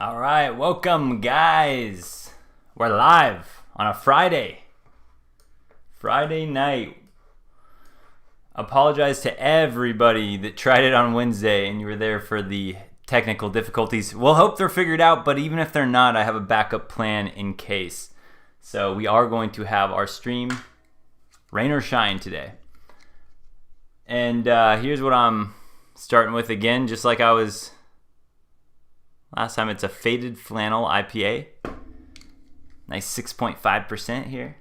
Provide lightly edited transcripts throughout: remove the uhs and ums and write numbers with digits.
All right, welcome guys. We're live on a Friday night. Apologize to everybody that tried it on Wednesday and you were there for the technical difficulties. We'll hope they're figured out, but even if they're not, I have a backup plan in case. So we are going to have our stream rain or shine today. And here's what I'm starting with again, just like I was last time. It's a faded flannel IPA. Nice 6.5% here.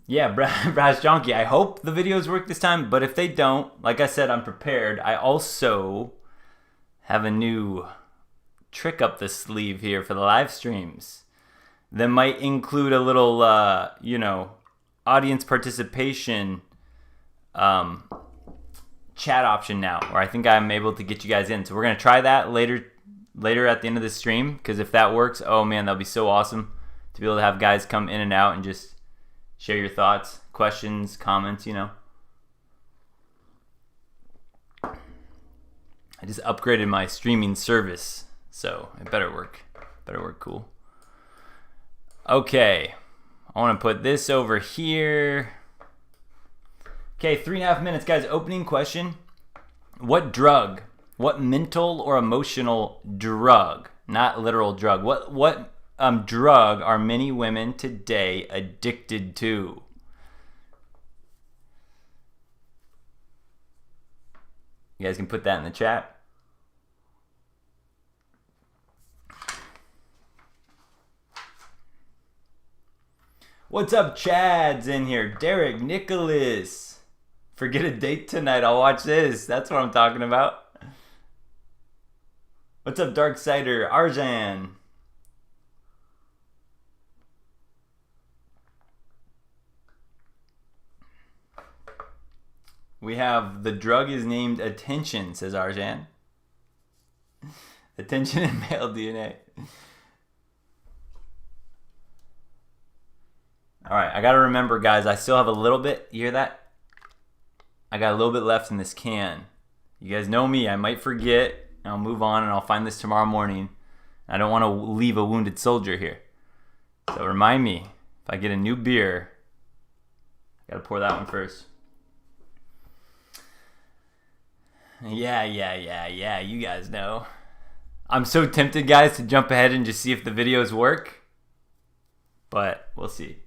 Yeah, Brass Jonky, I hope the videos work this time, but if they don't, like I said, I'm prepared. I also have a new trick up the sleeve here for the live streams that might include a little, audience participation chat option now, where I think I'm able to get you guys in. So we're going to try that later at the end of the stream, because if that works, oh man, that'll be so awesome to be able to have guys come in and out and just share your thoughts, questions, comments, I just upgraded my streaming service, so it better work. Cool. Okay, I want to put this over here. Okay, 3.5 minutes, guys. Opening question. What mental or emotional drug, not literal drug, what drug are many women today addicted to? You guys can put that in the chat. What's up, Chad's in here? Derek, Nicholas. Forget a date tonight, I'll watch this. That's what I'm talking about. What's up, Darksider? Arjan. We have the drug is named attention, says Arjan. Attention and male DNA. All right, I got to remember, guys, I still have a little bit. You hear that? I got a little bit left in this can. You guys know me. I might forget, and I'll move on, and I'll find this tomorrow morning. I don't want to leave a wounded soldier here. So remind me, if I get a new beer, I got to pour that one first. Yeah, you guys know. I'm so tempted, guys, to jump ahead and just see if the videos work. But we'll see.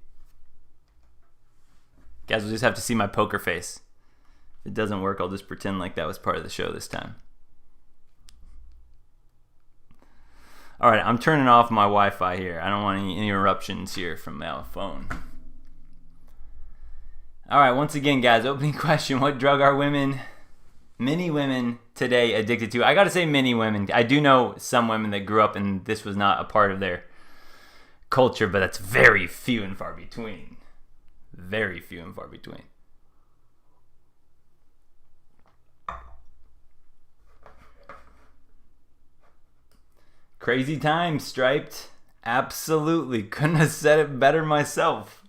Guys, we'll just have to see my poker face. If it doesn't work, I'll just pretend like that was part of the show this time. All right, I'm turning off my Wi-Fi here. I don't want any interruptions here from my phone. All right, once again, guys, opening question. What drug are many women today addicted to? I got to say many women. I do know some women that grew up and this was not a part of their culture, but that's very few and far between. Very few and far between. Crazy times, Striped. Absolutely. Couldn't have said it better myself.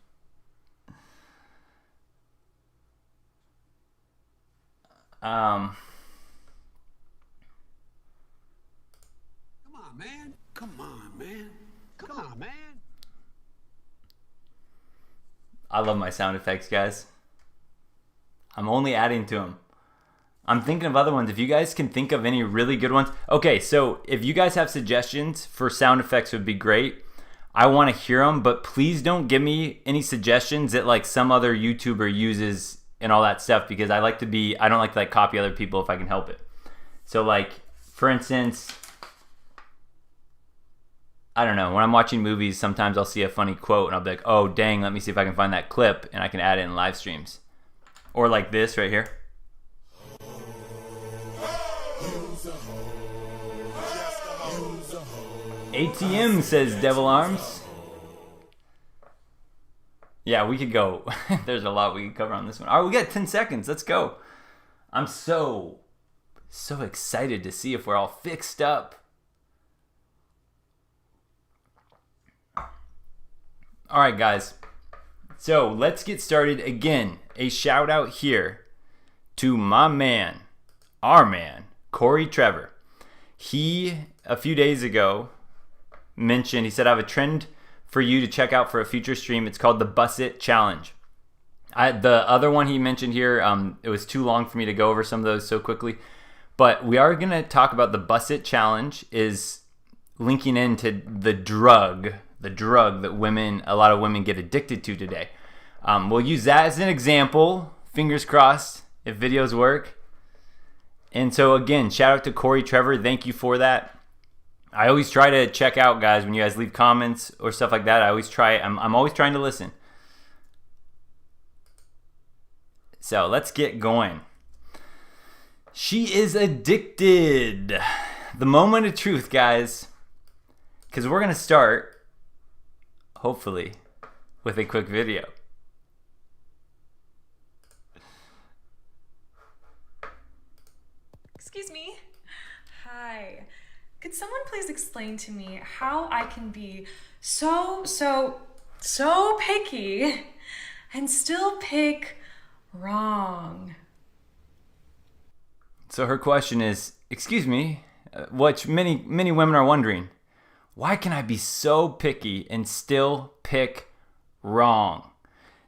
Come on, man. I love my sound effects, guys. I'm only adding to them. I'm thinking of other ones. If you guys can think of any really good ones. Okay, so if you guys have suggestions for sound effects, would be great. I want to hear them, but please don't give me any suggestions that like some other YouTuber uses and all that stuff, because I don't like to like copy other people if I can help it. So like, for instance, I don't know, when I'm watching movies, sometimes I'll see a funny quote and I'll be like, oh dang, let me see if I can find that clip and I can add it in live streams. Or like this right here. ATM, says Devil Arms. Yeah, we could go. There's a lot we could cover on this one. All right, we got 10 seconds. Let's go. I'm so excited to see if we're all fixed up. All right, guys. So let's get started. Again, a shout out here to my man, our man, Corey Trevor. He, a few days ago, mentioned, he said, I have a trend for you to check out for a future stream. It's called the Bus It Challenge. The other one he mentioned here, it was too long for me to go over some of those so quickly. But we are going to talk about the Bus It Challenge, is linking into the drug that a lot of women get addicted to today. We'll use that as an example. Fingers crossed if videos work. And so again, shout out to Corey Trevor. Thank you for that. I always try to check out, guys, when you guys leave comments or stuff like that. I'm always trying to listen. So let's get going. She is addicted. The moment of truth, guys. Because we're going to start, hopefully, with a quick video. Excuse me. Hi. Could someone please explain to me how I can be so picky and still pick wrong? So her question is, excuse me, what many women are wondering, why can I be so picky and still pick wrong?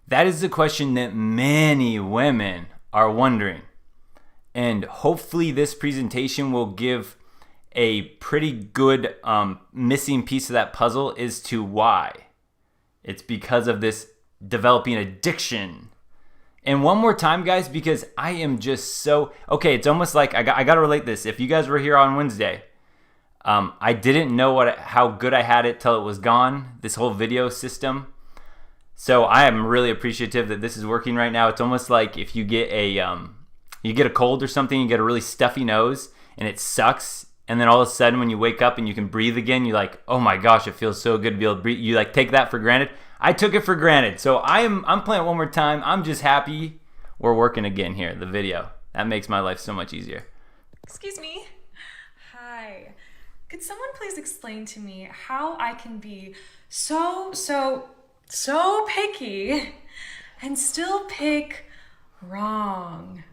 That is the question that many women are wondering. And hopefully this presentation will give a pretty good missing piece of that puzzle as to why. It's because of this developing addiction. And one more time, guys, because I am just so... Okay, it's almost like I got to relate this. If you guys were here on Wednesday, I didn't know how good I had it till it was gone, this whole video system. So I am really appreciative that this is working right now. It's almost like if you get a cold or something, you get a really stuffy nose, and it sucks. And then all of a sudden, when you wake up and you can breathe again, you're like, oh my gosh, it feels so good to be able to breathe. You like take that for granted. I took it for granted. So I'm playing it one more time. I'm just happy we're working again here, the video. That makes my life so much easier. Excuse me. Hi. Could someone please explain to me how I can be so picky and still pick wrong?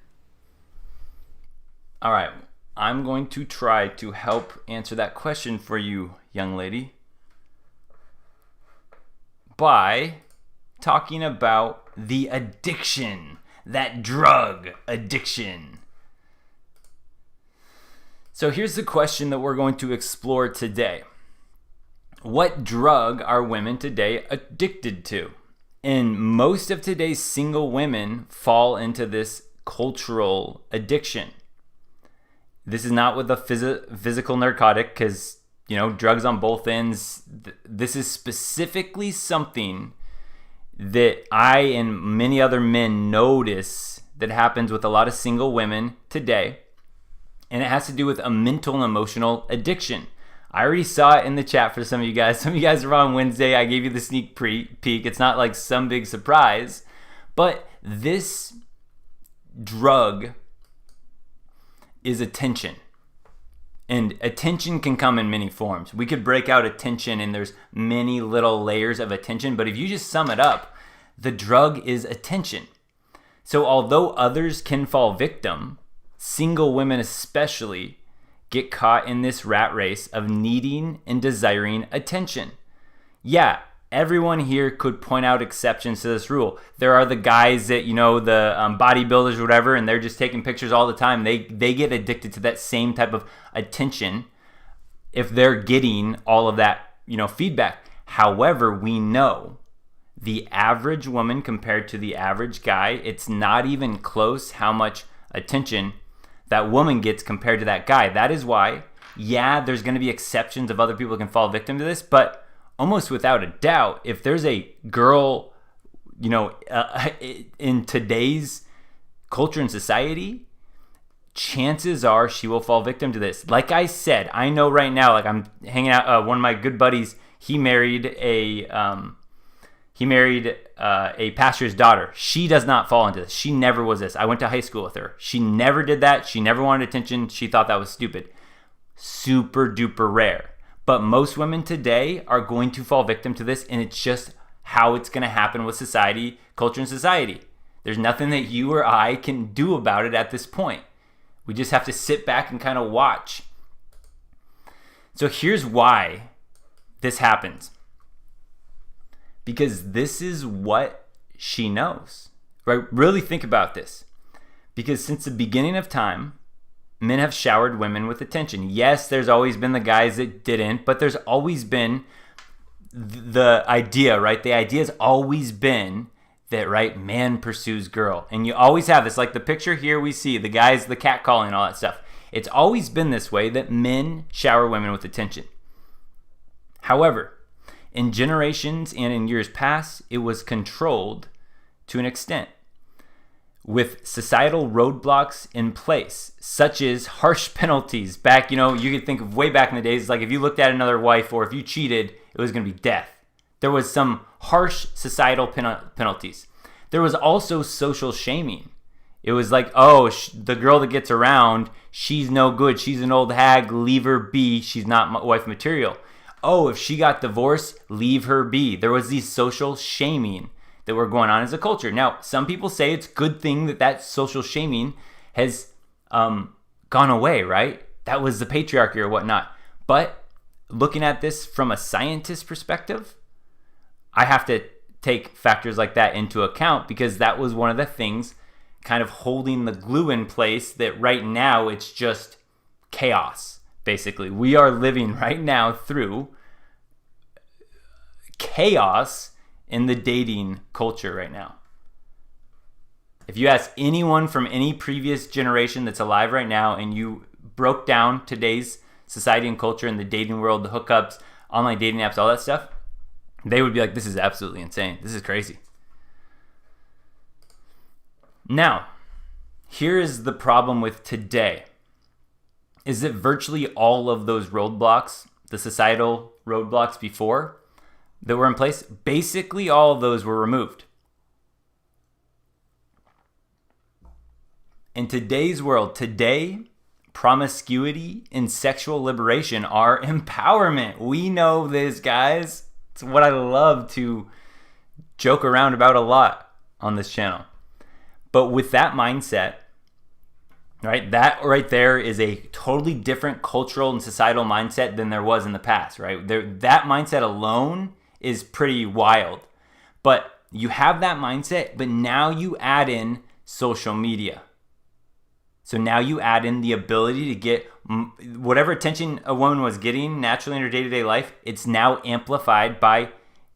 All right. I'm going to try to help answer that question for you, young lady, by talking about the addiction, that drug addiction. So here's the question that we're going to explore today. What drug are women today addicted to? And most of today's single women fall into this cultural addiction. This is not with a physical narcotic, because, drugs on both ends. This is specifically something that I and many other men notice that happens with a lot of single women today. And it has to do with a mental and emotional addiction. I already saw it in the chat for some of you guys. Some of you guys are on Wednesday. I gave you the sneak peek. It's not like some big surprise. But this drug is attention. And attention can come in many forms. We could break out attention, and there's many little layers of attention. But if you just sum it up, the drug is attention. So although others can fall victim, single women especially get caught in this rat race of needing and desiring attention. Yeah, everyone here could point out exceptions to this rule. There are the guys that, the bodybuilders or whatever, and they're just taking pictures all the time. They get addicted to that same type of attention if they're getting all of that, feedback. However, we know the average woman compared to the average guy, it's not even close how much attention that woman gets compared to that guy. That is why, there's going to be exceptions of other people who can fall victim to this, but almost without a doubt, if there's a girl, in today's culture and society, chances are she will fall victim to this. Like I said, I know right now, like I'm hanging out, one of my good buddies, he married a pastor's daughter. She does not fall into this. She never was this. I went to high school with her. She never did that. She never wanted attention. She thought that was stupid. Super duper rare. But most women today are going to fall victim to this, and it's just how it's going to happen with society, culture, and society. There's nothing that you or I can do about it at this point. We just have to sit back and kind of watch. So here's why this happens. Because this is what she knows, right? Really think about this. Because since the beginning of time, men have showered women with attention. Yes, there's always been the guys that didn't, but there's always been the idea, right? The idea has always been that, right, man pursues girl. And you always have this, like the picture here we see, the guys, the catcalling, all that stuff. It's always been this way, that men shower women with attention. However, in generations and in years past, it was controlled to an extent, with societal roadblocks in place, such as harsh penalties. Back, you could think of way back in the days, like if you looked at another wife or if you cheated, it was going to be death. There was some harsh societal penalties. There was also social shaming. It was like, oh, the girl that gets around, she's no good. She's an old hag. Leave her be. She's not wife material. Oh, if she got divorced, leave her be. There was these social shaming that were going on as a culture. Now, some people say it's a good thing that social shaming has gone away, right? That was the patriarchy or whatnot. But looking at this from a scientist perspective, I have to take factors like that into account, because that was one of the things kind of holding the glue in place, that right now it's just chaos, basically. We are living right now through chaos in the dating culture right now. If you ask anyone from any previous generation that's alive right now, and you broke down today's society and culture in the dating world, the hookups, online dating apps, all that stuff, they would be like, this is absolutely insane. This is crazy. Now, here is the problem with today, is that virtually all of those roadblocks, the societal roadblocks before that were in place, basically all of those were removed. In today's world, promiscuity and sexual liberation are empowerment. We know this, guys. It's what I love to joke around about a lot on this channel. But with that mindset, right, that right there is a totally different cultural and societal mindset than there was in the past, right? That mindset alone is pretty wild. But you have that mindset, but now you add in social media. So now you add in the ability to get whatever attention a woman was getting naturally in her day-to-day life, it's now amplified by,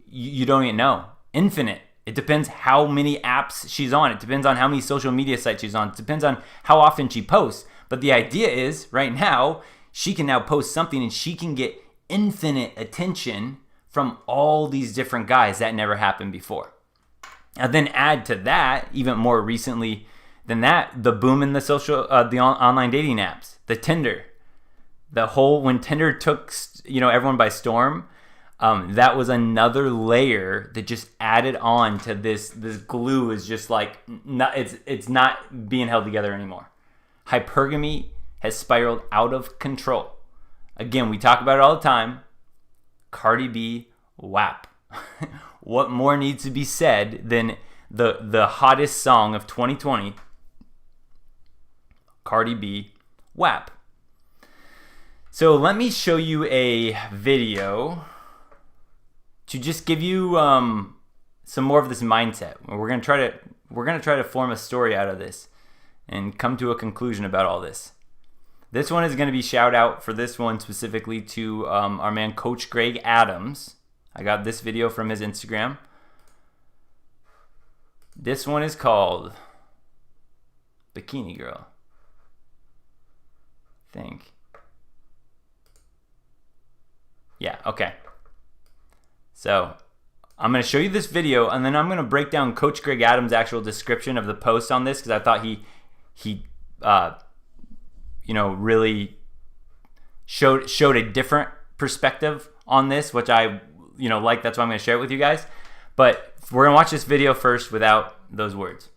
you don't even know, infinite. It depends how many apps she's on. It depends on how many social media sites she's on. It depends on how often she posts. But the idea is, right now, she can now post something and she can get infinite attention from all these different guys. That never happened before. And then add to that, even more recently than that, the boom in the online dating apps, the Tinder, when Tinder took everyone by storm. That was another layer that just added on to this. This glue is just like, it's not being held together anymore. Hypergamy has spiraled out of control. Again, we talk about it all the time. Cardi B, WAP. What more needs to be said than the hottest song of 2020? Cardi B, WAP. So let me show you a video to just give you some more of this mindset. We're gonna try to form a story out of this and come to a conclusion about all this. This one is gonna be shout out for this one specifically to our man Coach Greg Adams. I got this video from his Instagram. This one is called Bikini Girl, I think. Yeah, okay. So I'm going to show you this video, and then I'm going to break down Coach Greg Adams' actual description of the post on this, because I thought he really showed a different perspective on this, which I like. That's why I'm going to share it with you guys. But we're going to watch this video first without those words.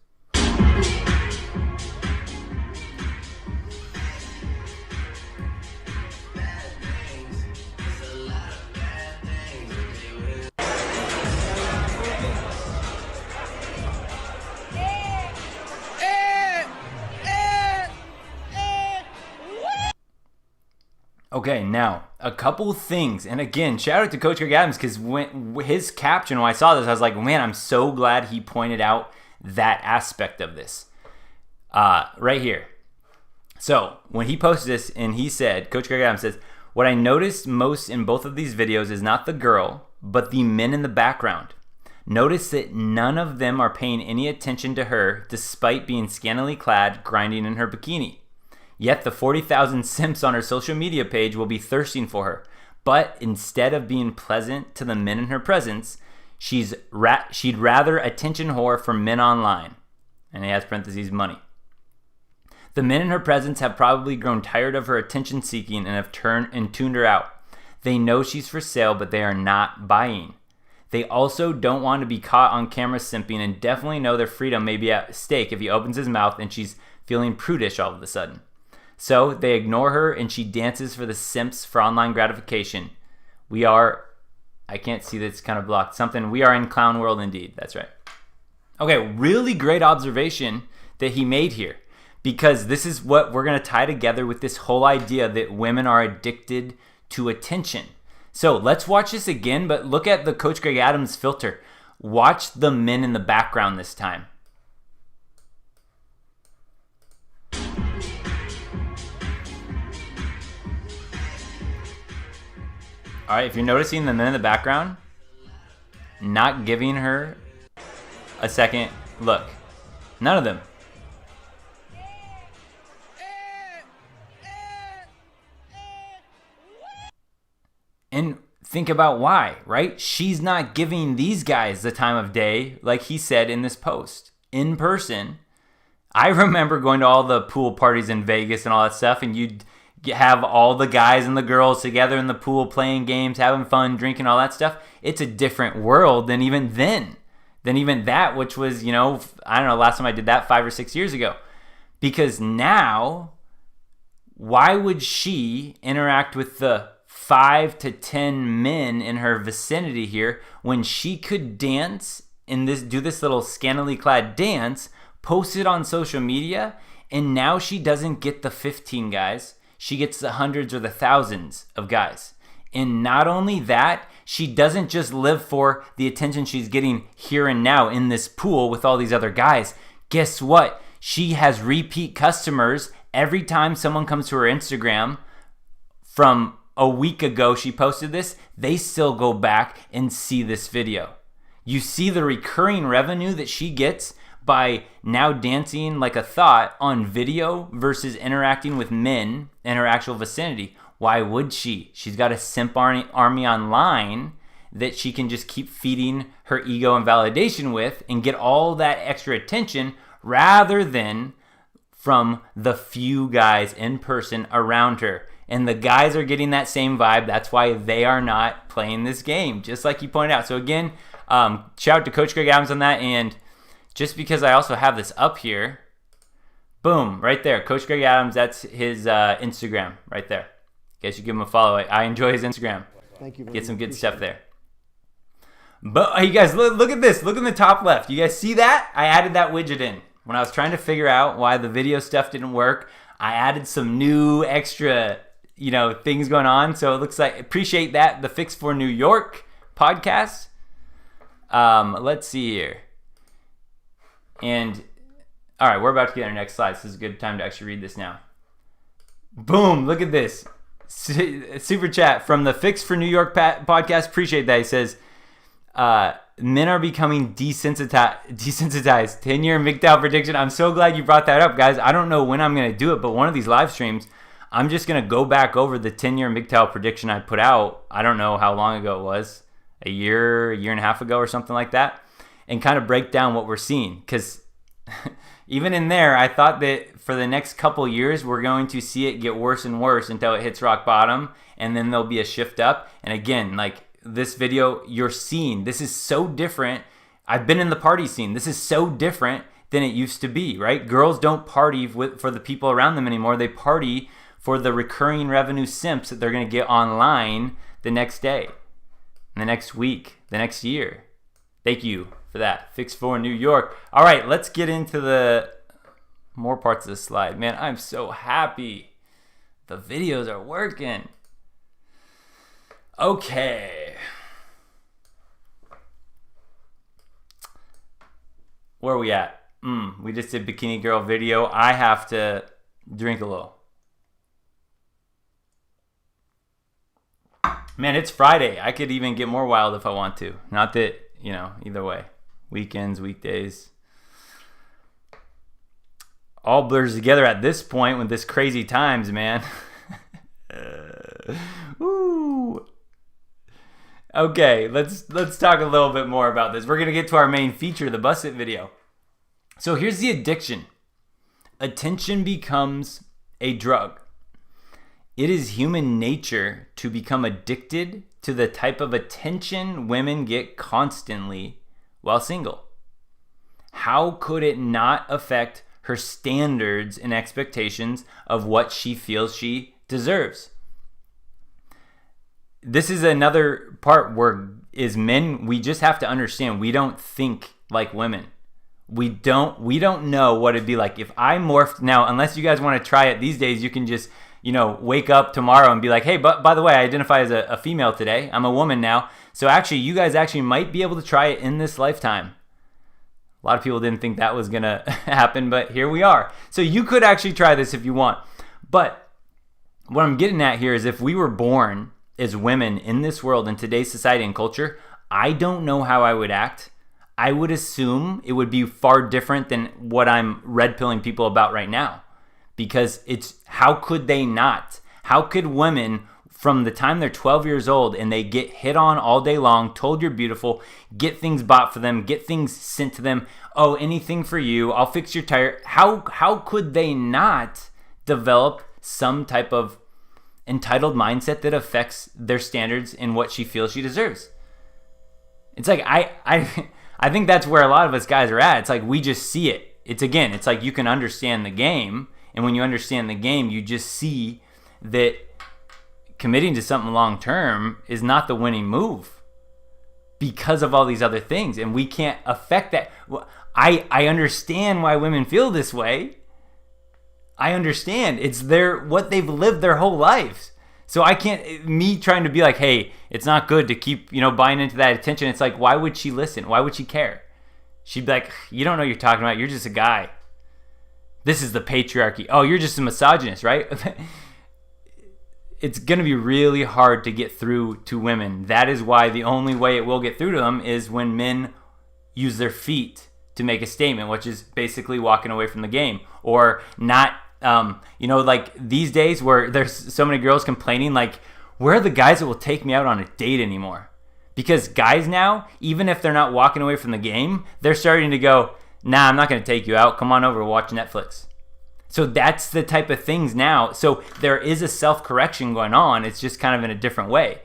Okay, now a couple things, and again, shout out to Coach Greg Adams, because when his caption, when I saw this, I was like, man, I'm so glad he pointed out that aspect of this right here. So when he posted this, and he said, Coach Greg Adams says, what I noticed most in both of these videos is not the girl, but the men in the background. Notice that none of them are paying any attention to her, despite being scantily clad, grinding in her bikini. Yet the 40,000 simps on her social media page will be thirsting for her. But instead of being pleasant to the men in her presence, she'd rather attention whore for men online. And he has parentheses, money. The men in her presence have probably grown tired of her attention seeking and have tuned her out. They know she's for sale, but they are not buying. They also don't want to be caught on camera simping, and definitely know their freedom may be at stake if he opens his mouth and she's feeling prudish all of a sudden. So they ignore her, and she dances for the simps for online gratification. I can't see that's kind of blocked. We are in clown world indeed. That's right. Okay, really great observation that he made here, because this is what we're going to tie together with this whole idea that women are addicted to attention. So let's watch this again, but look at the Coach Greg Adams filter. Watch the men in the background this time. All right, if you're noticing the men in the background, not giving her a second look. None of them. And think about why, right? She's not giving these guys the time of day, like he said in this post, in person. I remember going to all the pool parties in Vegas and all that stuff, and you'd have all the guys and the girls together in the pool playing games, having fun, drinking, all that stuff. It's a different world than even that, which was, I don't know, last time I did that 5 or 6 years ago. Because now, why would she interact with the 5 to 10 men in her vicinity here when she could dance do this little scantily clad dance, post it on social media, and now she doesn't get the 15 guys. She gets the hundreds or the thousands of guys. And not only that, she doesn't just live for the attention she's getting here and now in this pool with all these other guys. Guess what? She has repeat customers every time someone comes to her Instagram. From a week ago she posted this, they still go back and see this video. You see the recurring revenue that she gets by now dancing like a thought on video versus interacting with men in her actual vicinity. Why would she? She's got a simp army online that she can just keep feeding her ego and validation with and get all that extra attention, rather than from the few guys in person around her. And the guys are getting that same vibe. That's why they are not playing this game, just like you pointed out. So again, shout out to Coach Greg Adams on that. And just because I also have this up here, boom, right there. Coach Greg Adams, that's his Instagram right there. You guys should give him a follow. I enjoy his Instagram. Thank you. Get some good stuff there. But you guys, look at this. Look in the top left. You guys see that? I added that widget in. When I was trying to figure out why the video stuff didn't work, I added some new extra, things going on. So it looks like, appreciate that. The Fix for New York podcast. Let's see here. And all right, we're about to get our next slide. This is a good time to actually read this now. Boom, look at this. Super chat from the Fix for New York podcast. Appreciate that. He says, men are becoming desensitized. 10-year MGTOW prediction. I'm so glad you brought that up, guys. I don't know when I'm going to do it, but one of these live streams, I'm just going to go back over the 10-year MGTOW prediction I put out. I don't know how long ago it was. A year and a half ago or something like that. And kind of break down what we're seeing. Because even in there, I thought that for the next couple years, we're going to see it get worse and worse until it hits rock bottom. And then there'll be a shift up. And again, like this video, you're seeing, this is so different. I've been in the party scene. This is so different than it used to be, right? Girls don't party for the people around them anymore. They party for the recurring revenue simps that they're going to get online the next day, the next week, the next year. Thank you for that. Fix for New York. All right, let's get into the more parts of the slide. Man, I'm so happy. The videos are working. Okay. Where are we at? We just did bikini girl video. I have to drink a little. Man, it's Friday. I could even get more wild if I want to. Not that, either way. Weekends, weekdays. All blurs together at this point with this crazy times, man. Woo. Okay, let's talk a little bit more about this. We're going to get to our main feature, the Bust It video. So here's the addiction. Attention becomes a drug. It is human nature to become addicted to the type of attention women get constantly while single. How could it not affect her standards and expectations of what she feels she deserves? This is another part where as men, we just have to understand we don't think like women. We don't know what it'd be like if I morphed. Now, unless you guys want to try it these days, you can just wake up tomorrow and be like, hey, but by the way, I identify as a female today. I'm a woman now. So actually, you guys actually might be able to try it in this lifetime. A lot of people didn't think that was going to happen, but here we are. So you could actually try this if you want. But what I'm getting at here is if we were born as women in this world, in today's society and culture, I don't know how I would act. I would assume it would be far different than what I'm red pilling people about right now. Because it's, how could they not? How could women, from the time they're 12 years old and they get hit on all day long, told you're beautiful, get things bought for them, get things sent to them, oh, anything for you, I'll fix your tire. How could they not develop some type of entitled mindset that affects their standards and what she feels she deserves? It's like, I think that's where a lot of us guys are at. It's like we just see it. It's like you can understand the game. And when you understand the game, you just see that committing to something long term is not the winning move because of all these other things. And we can't affect that. I understand why women feel this way. I understand. It's what they've lived their whole lives. So I can't, me trying to be like, hey, it's not good to keep, buying into that attention. It's like, why would she listen? Why would she care? She'd be like, you don't know what you're talking about. You're just a guy. This is the patriarchy. Oh, you're just a misogynist, right? It's going to be really hard to get through to women. That is why the only way it will get through to them is when men use their feet to make a statement, which is basically walking away from the game or not. Like these days where there's so many girls complaining, like, where are the guys that will take me out on a date anymore? Because guys now, even if they're not walking away from the game, they're starting to go, nah, I'm not going to take you out. Come on over, watch Netflix. So that's the type of things now. So there is a self-correction going on. It's just kind of in a different way.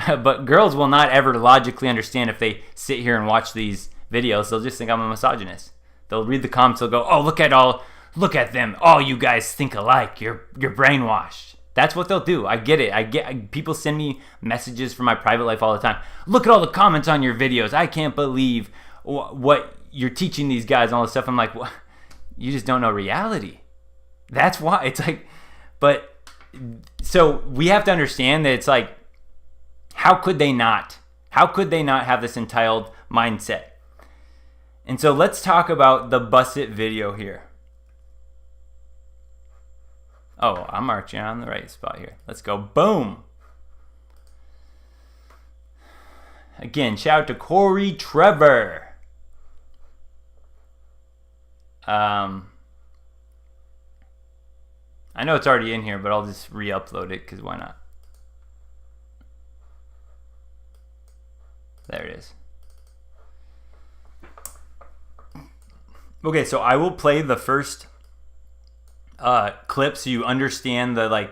But girls will not ever logically understand if they sit here and watch these videos. They'll just think I'm a misogynist. They'll read the comments. They'll go, oh, look at them. All you guys think alike. You're brainwashed. That's what they'll do. I get it. People send me messages from my private life all the time. Look at all the comments on your videos. I can't believe what you're teaching these guys and all this stuff. I'm like, what? You just don't know reality. That's why. It's like, but so we have to understand that it's like, how could they not? How could they not have this entitled mindset? And so let's talk about the Bust It video here. Oh, I'm marching on the right spot here. Let's go. Boom. Again, shout out to Corey Trevor. I know it's already in here, but I'll just re-upload it because why not? There it is. Okay, so I will play the first clip so you understand the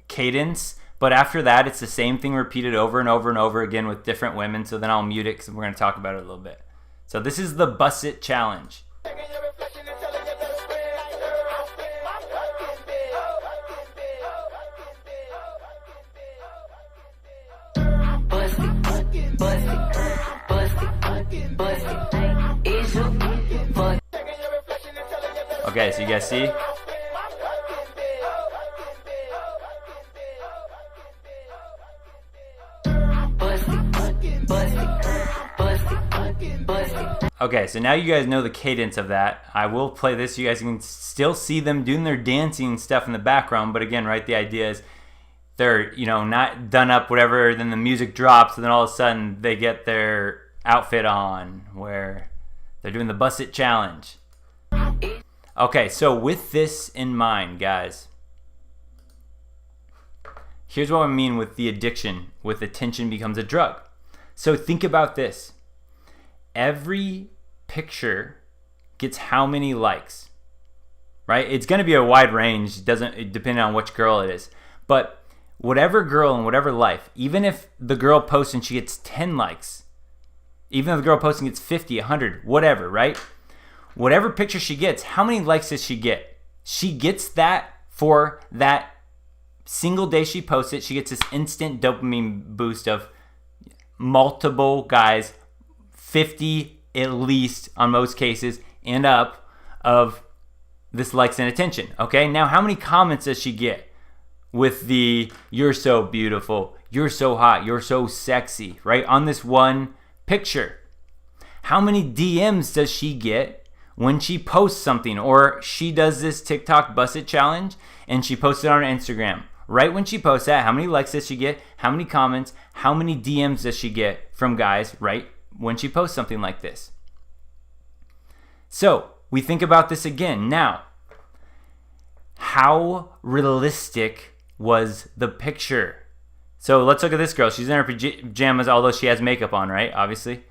cadence, but after that it's the same thing repeated over and over and over again with different women. So then I'll mute it because we're going to talk about it a little bit. So this is the Bust It challenge. Okay, so you guys see? Okay, so now you guys know the cadence of that. I will play this. You guys can still see them doing their dancing stuff in the background. But again, right, the idea is they're, not done up, whatever. Then the music drops, and then all of a sudden they get their outfit on where they're doing the Bust It Challenge. Okay, so with this in mind, guys, here's what I mean with the addiction, with attention becomes a drug. So think about this. Every picture gets how many likes, right? It's going to be a wide range, depending on which girl it is. But whatever girl in whatever life, even if the girl posts and she gets 10 likes, even if the girl posting gets 50, 100, whatever, right? Whatever picture she gets, how many likes does she get? She gets that for that single day she posts it. She gets this instant dopamine boost of multiple guys, 50 at least on most cases and up, of this likes and attention. Okay, now how many comments does she get with the "you're so beautiful, you're so hot, you're so sexy," right, on this one picture? How many DMs does she get when she posts something, or she does this TikTok Bust It Challenge and she posts it on her Instagram? Right when she posts that, how many likes does she get? How many comments? How many DMs does she get from guys right when she posts something like this? So we think about this again. Now, how realistic was the picture? So let's look at this girl. She's in her pajamas, although she has makeup on, right? Obviously.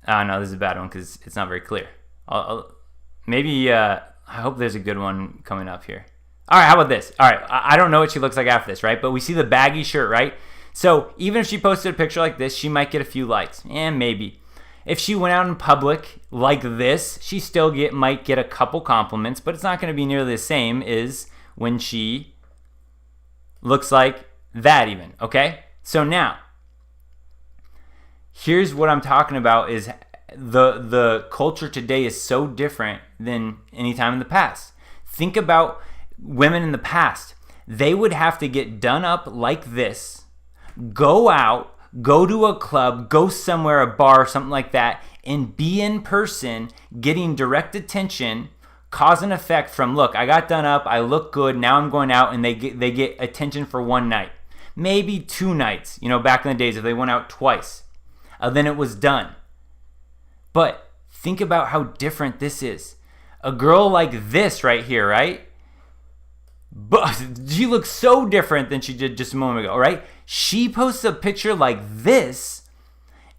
No, this is a bad one because it's not very clear. Maybe, I hope there's a good one coming up here. All right, how about this? All right, I don't know what she looks like after this, right? But we see the baggy shirt, right? So even if she posted a picture like this, she might get a few likes. And maybe. If she went out in public like this, she still might get a couple compliments, but it's not going to be nearly the same as when she looks like that even, okay? So now, here's what I'm talking about is the culture today is so different than any time in the past. Think about women in the past. They would have to get done up like this, go out, go to a club, go somewhere, a bar, something like that, and be in person, getting direct attention, cause and effect from, look, I got done up, I look good, now I'm going out, and they get attention for one night. Maybe 2 nights, back in the days if they went out twice. Then it was done. But think about how different this is. A girl like this right here, right? But she looks so different than she did just a moment ago, right? She posts a picture like this,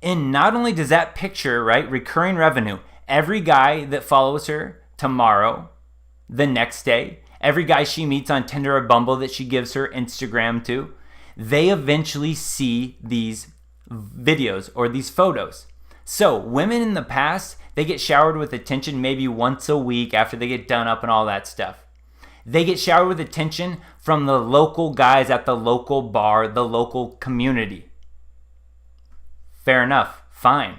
and not only does that picture, right, recurring revenue, every guy that follows her tomorrow, the next day, every guy she meets on Tinder or Bumble that she gives her Instagram to, they eventually see these videos or these photos. So women in the past, they get showered with attention maybe once a week after they get done up and all that stuff. They get showered with attention from the local guys at the local bar, the local community. Fair enough, fine.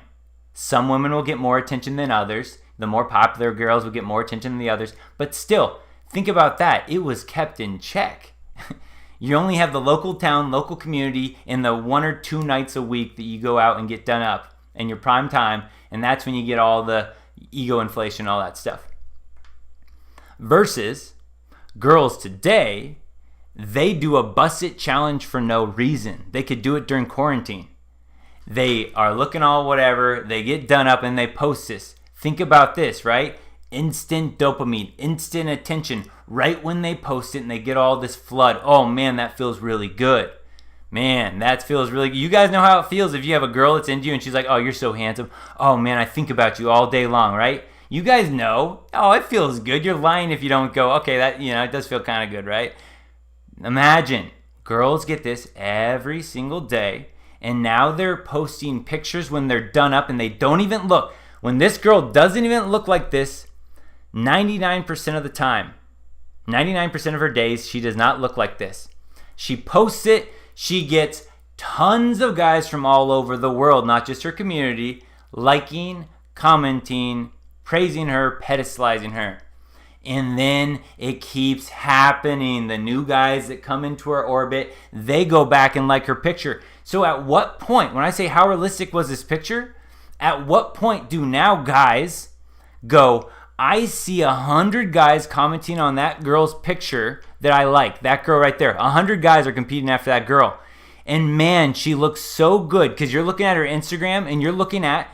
Some women will get more attention than others. The more popular girls will get more attention than the others. But still, think about that. It was kept in check. You only have the local town, local community, and the 1 or 2 nights a week that you go out and get done up in your prime time, and that's when you get all the ego inflation, all that stuff. Versus girls today, they do a Bust It Challenge for no reason. They could do it during quarantine. They are looking all whatever, they get done up and they post this. Think about this, right? Instant dopamine, instant attention right when they post it, and they get all this flood. Oh man, that feels really good. Man, that feels really good. You guys know how it feels if you have a girl that's into you and she's like, oh, you're so handsome. Oh man, I think about you all day long, right? You guys know, oh, it feels good. You're lying if you don't go, okay, that, it does feel kind of good, right? Imagine, girls get this every single day, and now they're posting pictures when they're done up and they don't even look. When this girl doesn't even look like this, 99% of the time, 99% of her days, she does not look like this. She posts it, she gets tons of guys from all over the world, not just her community, liking, commenting, praising her, pedestalizing her. And then it keeps happening. The new guys that come into her orbit, they go back and like her picture. So at what point, when I say how realistic was this picture, At what point do now guys go, I see 100 guys commenting on that girl's picture that I like, that girl right there. 100 guys are competing after that girl. And man, she looks so good, because you're looking at her Instagram and you're looking at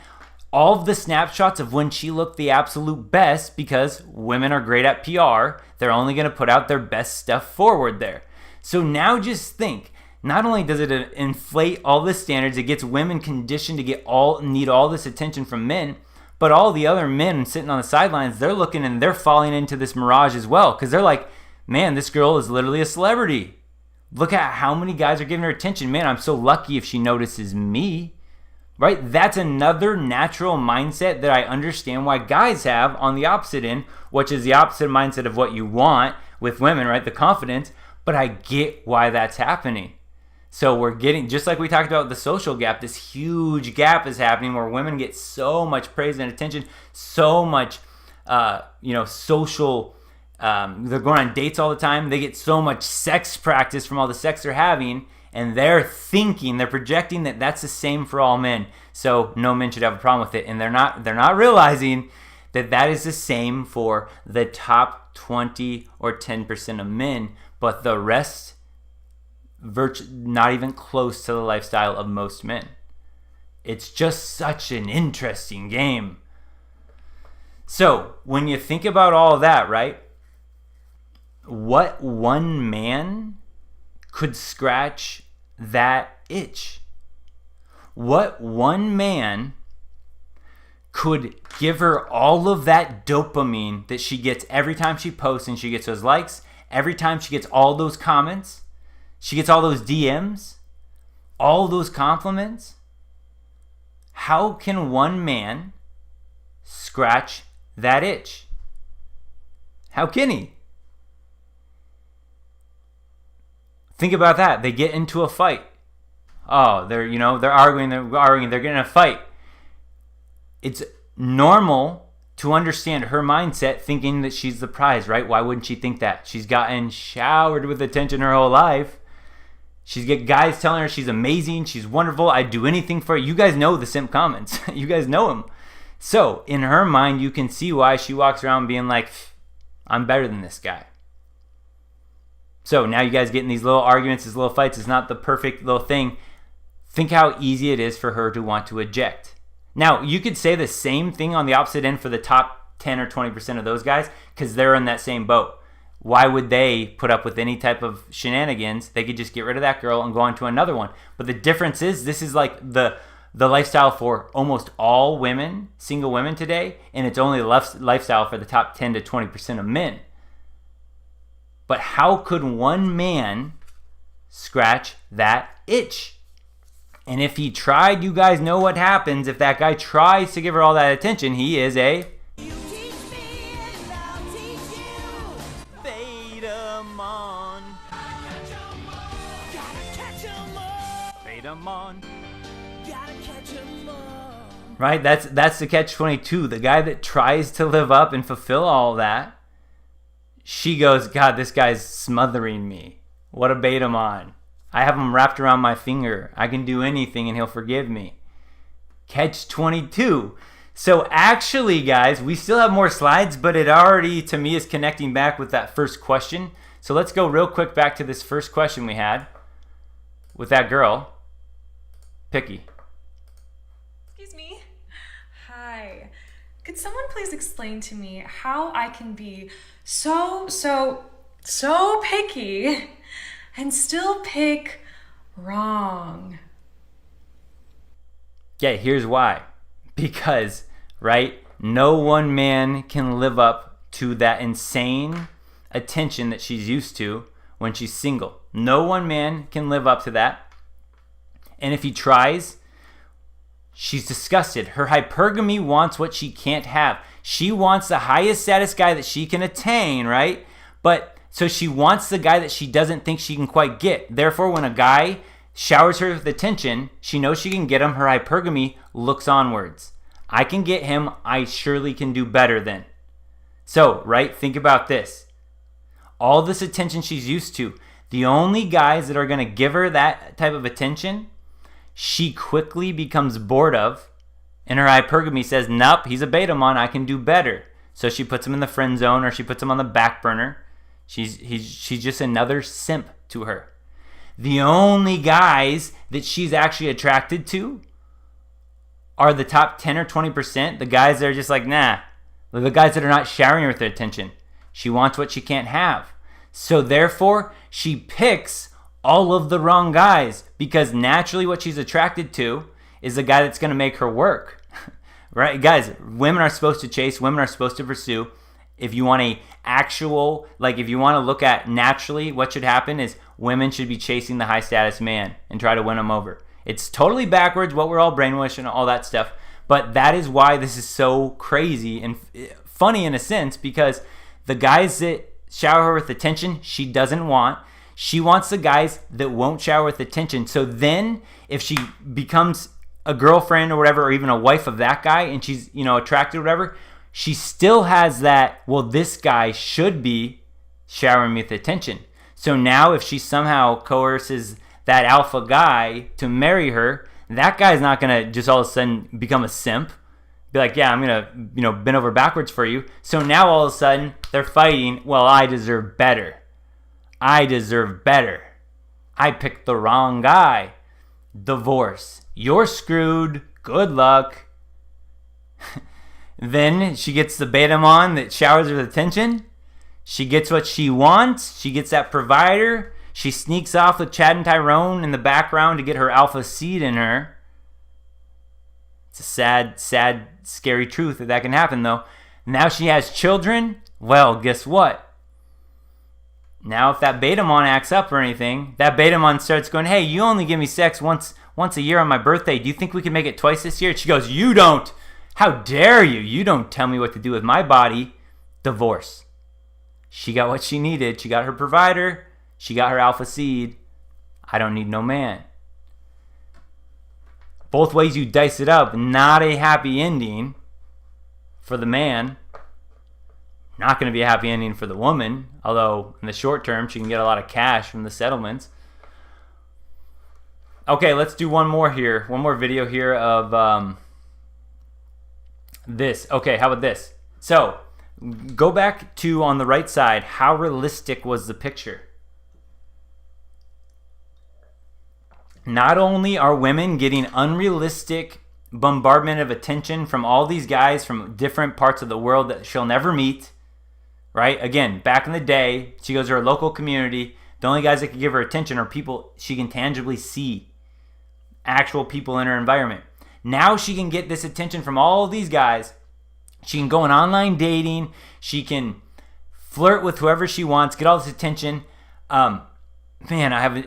all of the snapshots of when she looked the absolute best, because women are great at PR. They're only going to put out their best stuff forward there. So now just think, not only does it inflate all the standards, it gets women conditioned to need all this attention from men, but all the other men sitting on the sidelines, they're looking and they're falling into this mirage as well, because they're like, man, this girl is literally a celebrity. Look at how many guys are giving her attention. Man, I'm so lucky if she notices me. Right? That's another natural mindset that I understand why guys have on the opposite end, which is the opposite mindset of what you want with women, right? The confidence. But I get why that's happening. So we're getting, just like we talked about the social gap, this huge gap is happening where women get so much praise and attention, so much, social, they're going on dates all the time. They get so much sex practice from all the sex they're having. And they're projecting that that's the same for all men. So no men should have a problem with it. And they're not realizing that that is the same for the top 20 or 10% of men. But the rest, not even close to the lifestyle of most men. It's just such an interesting game. So when you think about all of that, right? What one man could scratch that itch? What one man could give her all of that dopamine that she gets every time she posts and she gets those likes, every time she gets all those comments, she gets all those DMs, all those compliments? How can one man scratch that itch? How can he? Think about that. They get into a fight. Oh, they're arguing, they're getting in a fight. It's normal to understand her mindset, thinking that she's the prize, right? Why wouldn't she think that? She's gotten showered with attention her whole life. She's got guys telling her she's amazing, she's wonderful, I'd do anything for you. You guys know the simp comments. You guys know them. So in her mind, you can see why she walks around being like, I'm better than this guy. So now you guys get in these little arguments, these little fights. It's not the perfect little thing. Think how easy it is for her to want to eject. Now, you could say the same thing on the opposite end for the top 10 or 20% of those guys, because they're in that same boat. Why would they put up with any type of shenanigans? They could just get rid of that girl and go on to another one. But the difference is, this is like the lifestyle for almost all women, single women today, and it's only the lifestyle for the top 10 to 20% of men. But how could one man scratch that itch? And if he tried, you guys know what happens. If that guy tries to give her all that attention, he is a right? That's the catch-22. The guy that tries to live up and fulfill all that, she goes, God, this guy's smothering me. What a bait I'm on. I have him wrapped around my finger. I can do anything and he'll forgive me. Catch-22. So actually, guys, we still have more slides, but it already, to me, is connecting back with that first question. So let's go real quick back to this first question we had with that girl. Picky. Excuse me. Hi. Could someone please explain to me how I can be so picky and still pick wrong? Yeah, here's why. Because, right, no one man can live up to that insane attention that she's used to when she's single. No one man can live up to that. And if he tries, she's disgusted. Her hypergamy wants what she can't have. She wants the highest status guy that she can attain, right? But so she wants the guy that she doesn't think she can quite get. Therefore, when a guy showers her with attention, she knows she can get him. Her hypergamy looks onwards. I can get him. I surely can do better then. So, right, think about this. All this attention she's used to, the only guys that are going to give her that type of attention, she quickly becomes bored of, And her hypergamy says, nope, he's a beta mon, I can do better. So she puts him in the friend zone, or she puts him on the back burner. She's just another simp to her. The only guys that she's actually attracted to are the top 10 or 20%. The guys that are just like, nah. The guys that are not showering her with their attention. She wants what she can't have. So therefore, she picks all of the wrong guys, because naturally what she's attracted to is the guy that's going to make her work. Right? Guys, women are supposed to chase. Women are supposed to pursue. If you want a actual, like if you want to look at naturally what should happen is women should be chasing the high status man and try to win him over. It's totally backwards, what we're all brainwashed and all that stuff. But that is why this is so crazy and funny in a sense, because the guys that shower her with attention, she doesn't want. She wants the guys that won't shower with attention. So then if she becomes a girlfriend or whatever, or even a wife of that guy, and she's, attracted or whatever, she still has that, well, this guy should be showering me with attention. So now if she somehow coerces that alpha guy to marry her, that guy's not going to just all of a sudden become a simp. Be like, yeah, I'm going to, bend over backwards for you. So now all of a sudden they're fighting, well, I deserve better. I deserve better. I picked the wrong guy. Divorce. You're screwed. Good luck. Then she gets the beta mon that showers her with attention. She gets what she wants. She gets that provider. She sneaks off with Chad and Tyrone in the background to get her alpha seed in her. It's a sad, sad, scary truth that can happen, though. Now she has children. Well, guess what? Now if that beta mon acts up or anything, that beta mon starts going, hey, you only give me sex once a year on my birthday. Do you think we can make it twice this year? She goes, you don't. How dare you? You don't tell me what to do with my body. Divorce. She got what she needed. She got her provider. She got her alpha seed. I don't need no man. Both ways you dice it up, not a happy ending for the man. Not going to be a happy ending for the woman, although in the short term she can get a lot of cash from the settlements. Okay, let's do one more here. One more video here of this. Okay, how about this? So, go back to on the right side. How realistic was the picture? Not only are women getting unrealistic bombardment of attention from all these guys from different parts of the world that she'll never meet, right? Again, back in the day, she goes to her local community. The only guys that can give her attention are people she can tangibly see, actual people in her environment. Now she can get this attention from all of these guys. She can go on online dating. She can flirt with whoever she wants, get all this attention. Man, I have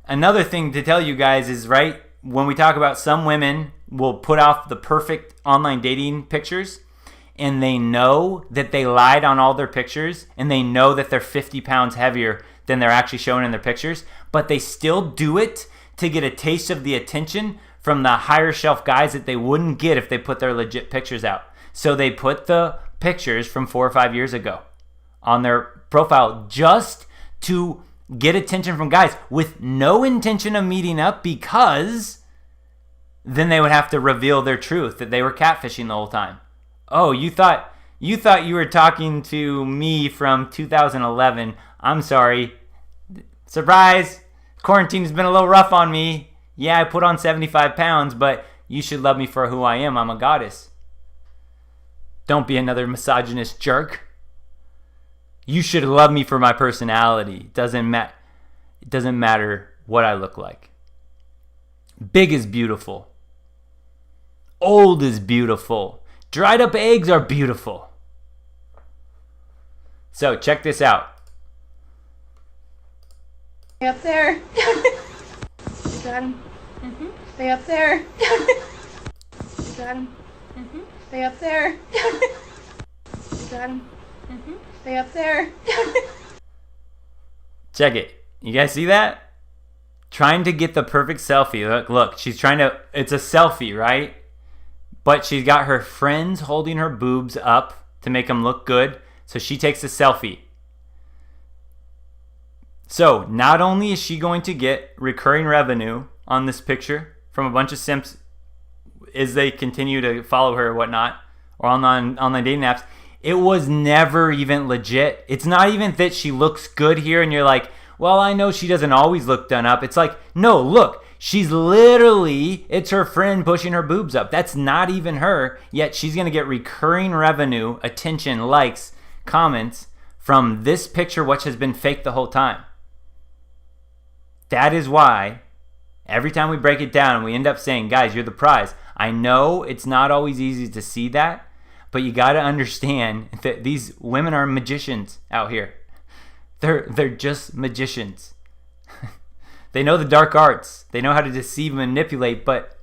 another thing to tell you guys is, right, when we talk about some women will put off the perfect online dating pictures, and they know that they lied on all their pictures, and they know that they're 50 pounds heavier than they're actually showing in their pictures, but they still do it to get a taste of the attention from the higher shelf guys that they wouldn't get if they put their legit pictures out. So they put the pictures from 4 or 5 years ago on their profile just to get attention from guys with no intention of meeting up, because then they would have to reveal their truth that they were catfishing the whole time. Oh, you thought you were talking to me from 2011. I'm sorry. Surprise! Quarantine's been a little rough on me. Yeah, I put on 75 pounds, but you should love me for who I am. I'm a goddess. Don't be another misogynist jerk. You should love me for my personality. It doesn't matter what I look like. Big is beautiful. Old is beautiful. Dried up eggs are beautiful. So check this out. Stay up there. You got him. Mm-hmm. Stay up there. You got him. Mm-hmm. Stay up there. You got him. Mm-hmm. Stay up there. Check it. You guys see that? Trying to get the perfect selfie. Look, she's trying to, it's a selfie, right? But she's got her friends holding her boobs up to make them look good. So she takes a selfie. So not only is she going to get recurring revenue on this picture from a bunch of simps as they continue to follow her or whatnot, or on dating apps, it was never even legit. It's not even that she looks good here and you're like, well, I know she doesn't always look done up. It's like, no, look, she's literally, it's her friend pushing her boobs up. That's not even her, yet she's going to get recurring revenue, attention, likes, comments from this picture, which has been fake the whole time. That is why every time we break it down, we end up saying, guys, you're the prize. I know it's not always easy to see that, but you got to understand that these women are magicians out here. They're just magicians. They know the dark arts. They know how to deceive and manipulate, but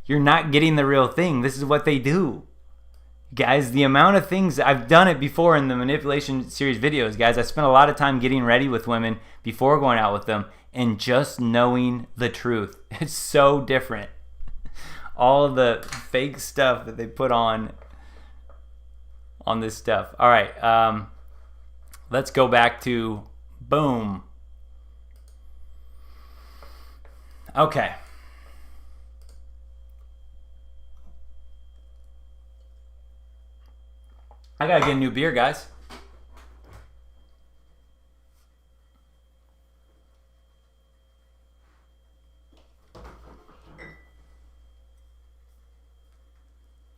you're not getting the real thing. This is what they do. Guys, the amount of things, I've done it before in the manipulation series videos, guys. I spent a lot of time getting ready with women before going out with them and just knowing the truth. It's so different. All of the fake stuff that they put on this stuff. All right, let's go back to boom. Okay. I gotta get a new beer, guys.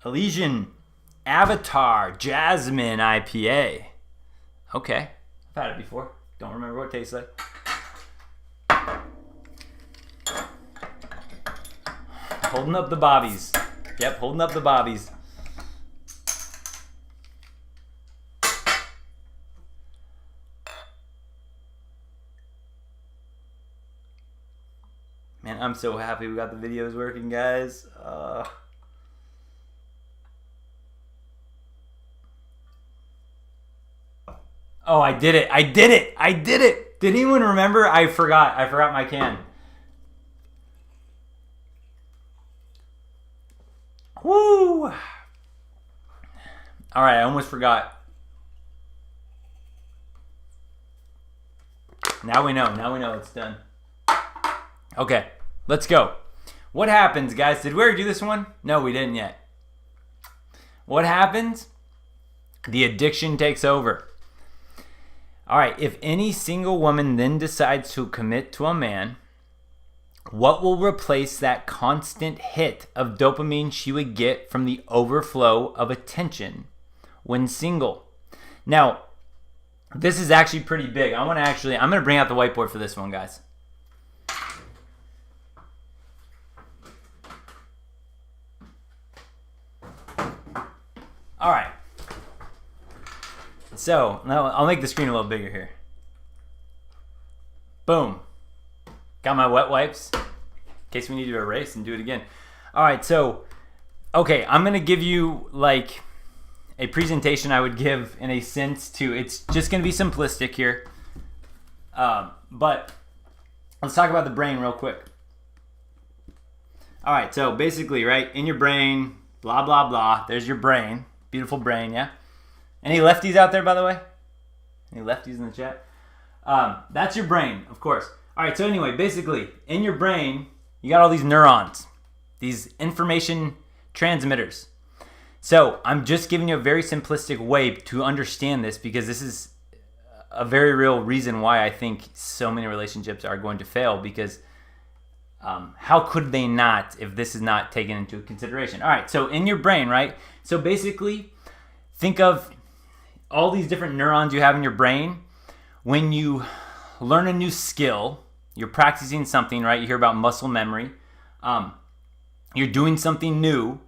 Elysian Avatar Jasmine IPA. Okay, I've had it before. Don't remember what it tastes like. Holding up the bobbies. Yep, holding up the bobbies. Man, I'm so happy we got the videos working, guys. Oh, I did it. I did it. I did it. Did anyone remember? I forgot. I forgot my can. Woo! All right, I almost forgot. Now we know. Now we know it's done. Okay, let's go. What happens, guys? Did we already do this one? No, we didn't yet. What happens? The addiction takes over. All right, if any single woman then decides to commit to a man, what will replace that constant hit of dopamine she would get from the overflow of attention when single? Now, this is actually pretty big. I'm going to bring out the whiteboard for this one, guys. All right. So, now I'll make the screen a little bigger here. Boom. Got my wet wipes in case we need to erase and do it again. All right, so, okay, I'm going to give you like a presentation I would give in a sense to, it's just going to be simplistic here. But let's talk about the brain real quick. All right, so basically, right, in your brain, blah, blah, blah, there's your brain. Beautiful brain, yeah? Any lefties out there, by the way? Any lefties in the chat? That's your brain, of course. All right, so anyway, basically, in your brain, you got all these neurons, these information transmitters. So I'm just giving you a very simplistic way to understand this because this is a very real reason why I think so many relationships are going to fail because how could they not if this is not taken into consideration? All right, so in your brain, right? So basically, think of all these different neurons you have in your brain. When you learn a new skill, you're practicing something, right? You hear about muscle memory. You're doing something new.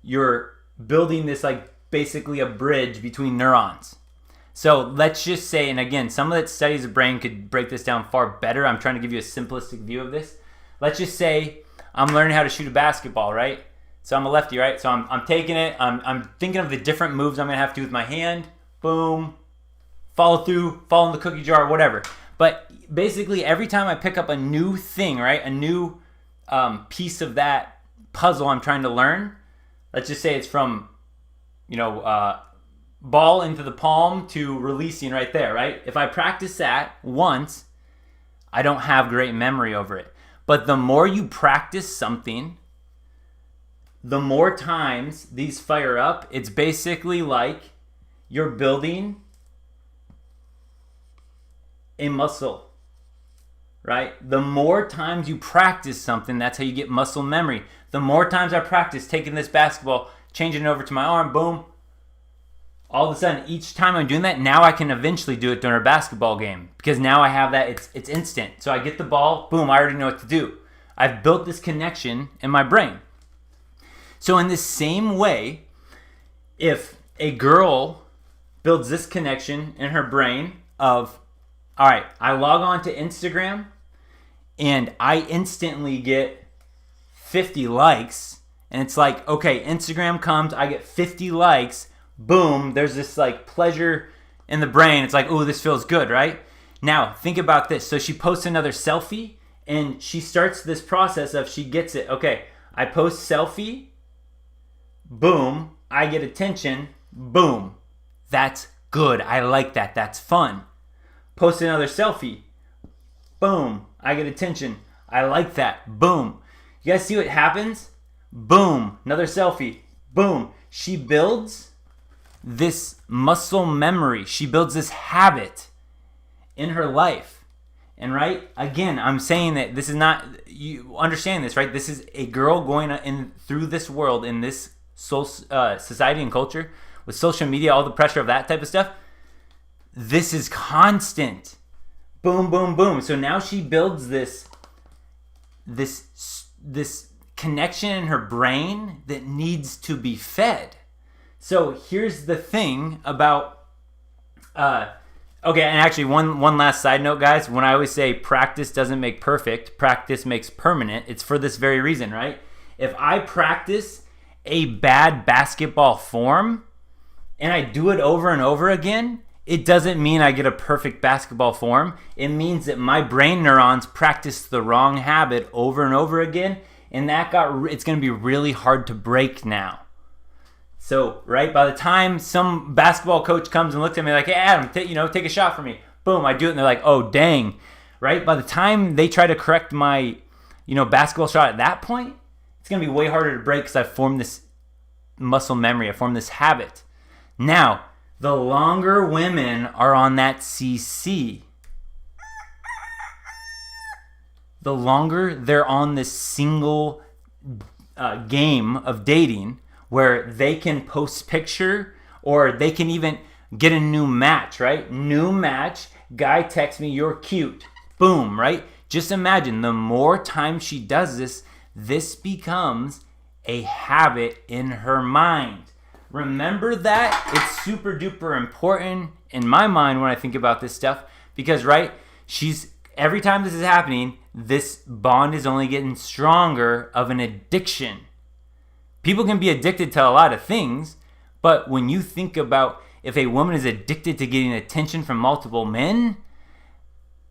You're building this like basically a bridge between neurons. So let's just say, and again, some of the studies of brain could break this down far better. I'm trying to give you a simplistic view of this. Let's just say I'm learning how to shoot a basketball, right? So I'm a lefty, right? So I'm taking it. I'm thinking of the different moves I'm gonna have to do with my hand. Boom, follow through, fall in the cookie jar, whatever. But basically, every time I pick up a new thing, right, a new piece of that puzzle I'm trying to learn, let's just say it's from, ball into the palm to releasing right there, right? If I practice that once, I don't have great memory over it. But the more you practice something, the more times these fire up, it's basically like you're building a muscle, right? The more times you practice something, that's how you get muscle memory. The more times I practice taking this basketball, changing it over to my arm, boom. All of a sudden, each time I'm doing that, now I can eventually do it during a basketball game because now I have that, it's instant. So I get the ball, boom, I already know what to do. I've built this connection in my brain. So in the same way, if a girl builds this connection in her brain of, all right, I log on to Instagram and I instantly get 50 likes. And it's like, okay, Instagram comes, I get 50 likes, boom, there's this like pleasure in the brain. It's like, oh, this feels good, right? Now, think about this. So she posts another selfie and she starts this process of she gets it. Okay, I post selfie, boom, I get attention, boom. That's good. I like that. That's fun. Post another selfie, boom, I get attention. I like that, boom. You guys see what happens? Boom, another selfie, boom. She builds this muscle memory. She builds this habit in her life. And right, again, I'm saying that this is not, you understand this, right? This is a girl going in through this world, in this society and culture, with social media, all the pressure of that type of stuff. This is constant. Boom, boom, boom. So now she builds this connection in her brain that needs to be fed. So here's the thing about, okay, and actually one last side note, guys. When I always say practice doesn't make perfect, practice makes permanent, it's for this very reason, right? If I practice a bad basketball form and I do it over and over again, it doesn't mean I get a perfect basketball form. It means that my brain neurons practice the wrong habit over and over again, and it's going to be really hard to break now. So, right, by the time some basketball coach comes and looks at me like, hey, Adam, take a shot for me. Boom, I do it, and they're like, oh, dang. Right? By the time they try to correct my, basketball shot at that point, it's going to be way harder to break because I've formed this muscle memory. I've formed this habit. Now, the longer women are on that CC, the longer they're on this single game of dating where they can post picture or they can even get a new match, right? New match, guy texts me, you're cute. Boom, right? Just imagine the more time she does this, this becomes a habit in her mind. Remember that. It's super duper important in my mind when I think about this stuff because, right, every time this is happening, this bond is only getting stronger of an addiction. People can be addicted to a lot of things, but when you think about if a woman is addicted to getting attention from multiple men,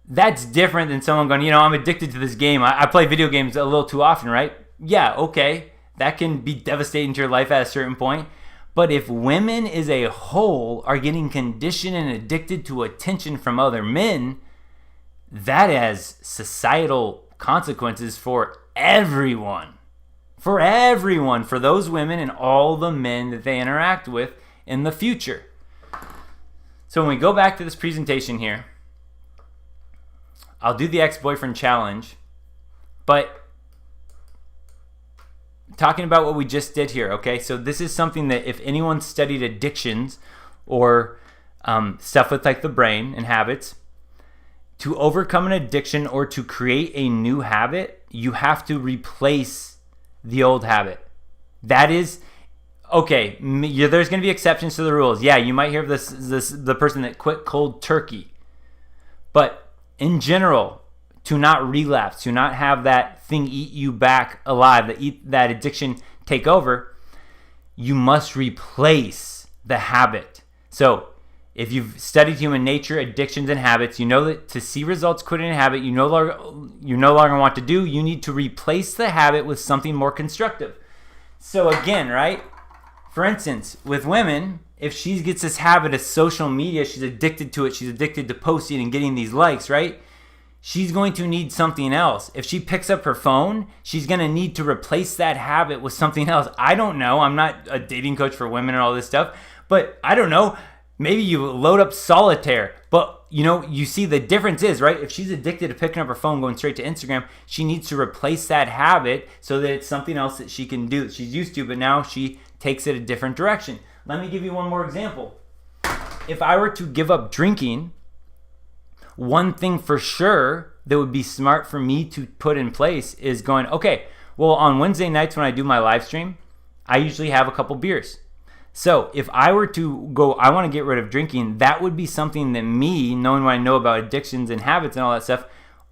that's different than someone going, I'm addicted to this game. I play video games a little too often, right? Yeah, okay. That can be devastating to your life at a certain point. But if women as a whole are getting conditioned and addicted to attention from other men, that has societal consequences for everyone. For everyone, for those women and all the men that they interact with in the future. So when we go back to this presentation here, I'll do the ex-boyfriend challenge, but talking about what we just did here, okay? So this is something that if anyone studied addictions or stuff with like the brain and habits, to overcome an addiction or to create a new habit, you have to replace the old habit. That is, okay, there's going to be exceptions to the rules. Yeah, you might hear of the person that quit cold turkey. But in general, to not relapse, to not have that thing eat you back alive, that addiction take over, you must replace the habit. So if you've studied human nature, addictions, and habits, you know that to see results quitting a habit you no longer want to do, you need to replace the habit with something more constructive. So again, right? For instance, with women, if she gets this habit of social media, she's addicted to it, she's addicted to posting and getting these likes, right? she's going to need something else. If she picks up her phone, she's going to need to replace that habit with something else. I don't know. I'm not a dating coach for women and all this stuff, but I don't know. Maybe you load up solitaire, but you see the difference is, right? If she's addicted to picking up her phone, going straight to Instagram, she needs to replace that habit so that it's something else that she can do that she's used to, but now she takes it a different direction. Let me give you one more example. If I were to give up drinking, one thing for sure that would be smart for me to put in place is going, okay, well, on Wednesday nights when I do my live stream, I usually have a couple beers. So if I were to go, I want to get rid of drinking, that would be something that me, knowing what I know about addictions and habits and all that stuff,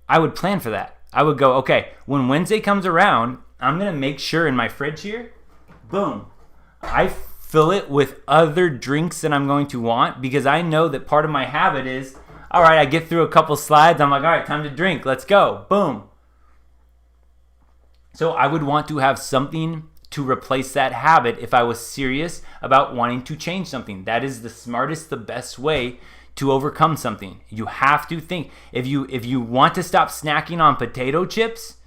I would plan for that. I would go, okay, when Wednesday comes around, I'm going to make sure in my fridge here, boom, I fill it with other drinks that I'm going to want, because I know that part of my habit is, all right, I get through a couple slides, I'm like, all right, time to drink, let's go, boom. So I would want to have something to replace that habit if I was serious about wanting to change something. That is the smartest, the best way to overcome something. You have to think. If you want to stop snacking on potato chips,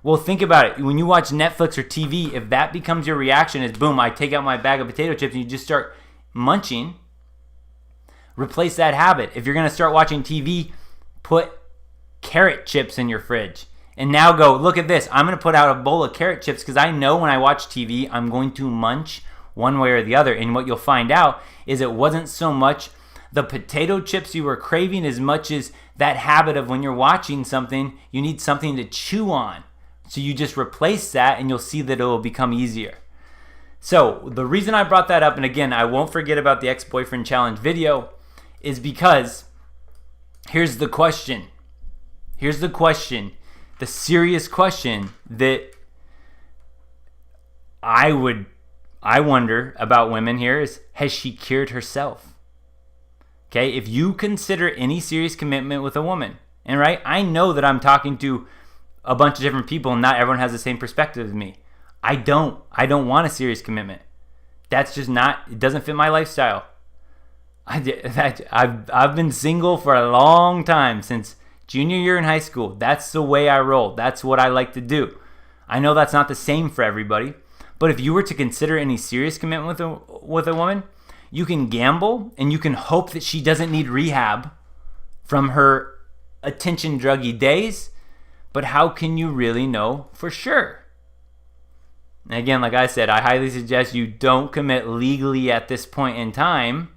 well, think about it. When you watch Netflix or TV, if that becomes your reaction is, boom, I take out my bag of potato chips and you just start munching, replace that habit. If you're going to start watching TV, put carrot chips in your fridge. And now go, look at this. I'm going to put out a bowl of carrot chips because I know when I watch TV, I'm going to munch one way or the other. And what you'll find out is it wasn't so much the potato chips you were craving as much as that habit of when you're watching something, you need something to chew on. So you just replace that and you'll see that it will become easier. So the reason I brought that up, and again, I won't forget about the ex-boyfriend challenge video, is because here's the question. Here's the question. The serious question that I wonder about women here is, has she cured herself? Okay, if you consider any serious commitment with a woman, and right, I know that I'm talking to a bunch of different people and not everyone has the same perspective as me. I don't want a serious commitment. That's just not, it doesn't fit my lifestyle. I've been single for a long time, since junior year in high school. That's the way I roll. That's what I like to do. I know that's not the same for everybody, but if you were to consider any serious commitment with a woman, you can gamble and you can hope that she doesn't need rehab from her attention druggy days, but how can you really know for sure? And again, like I said, I highly suggest you don't commit legally at this point in time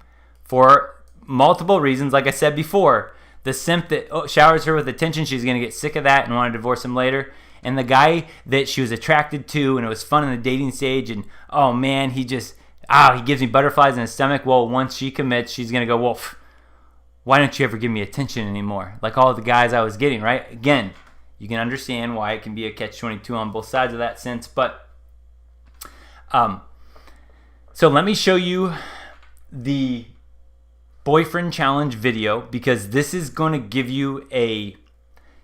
for multiple reasons. Like I said before, the simp that showers her with attention, she's going to get sick of that and want to divorce him later. And the guy that she was attracted to and it was fun in the dating stage and, oh man, he gives me butterflies in his stomach. Well, once she commits, she's going to go, well, why don't you ever give me attention anymore? Like all the guys I was getting, right? Again, you can understand why it can be a catch-22 on both sides of that sense. But so let me show you the boyfriend challenge video, because this is going to give you a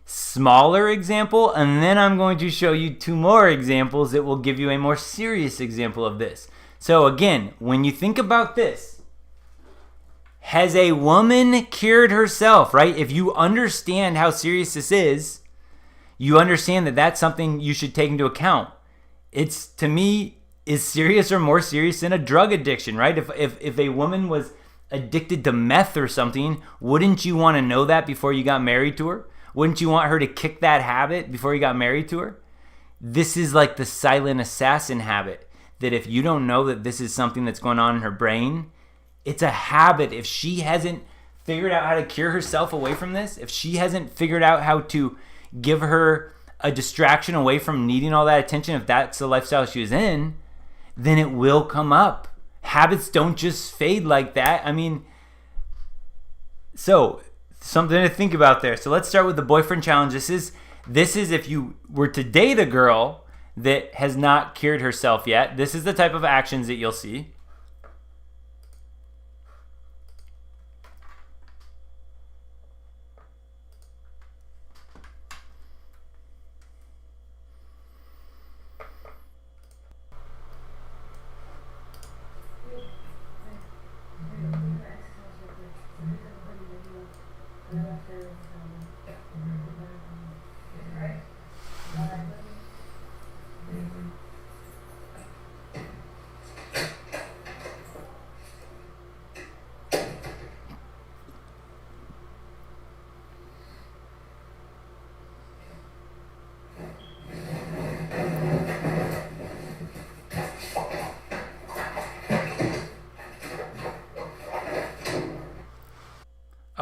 smaller example, and then I'm going to show you two more examples that will give you a more serious example of this. So again, when you think about this, has a woman cured herself, right? If you understand how serious this is, you understand that that's something you should take into account. It's, to me, is serious or more serious than a drug addiction, right? If a woman was addicted to meth or something, wouldn't you want to know that before you got married to her? Wouldn't you want her to kick that habit before you got married to her? This is like the silent assassin habit, that if you don't know that this is something that's going on in her brain, it's a habit. If she hasn't figured out how to cure herself away from this, if she hasn't figured out how to give her a distraction away from needing all that attention, if that's the lifestyle she was in, then it will come up. Habits don't just fade like that. I mean, so something to think about there. So let's start with the boyfriend challenge. This is if you were to date a girl that has not cured herself yet, this is the type of actions that you'll see.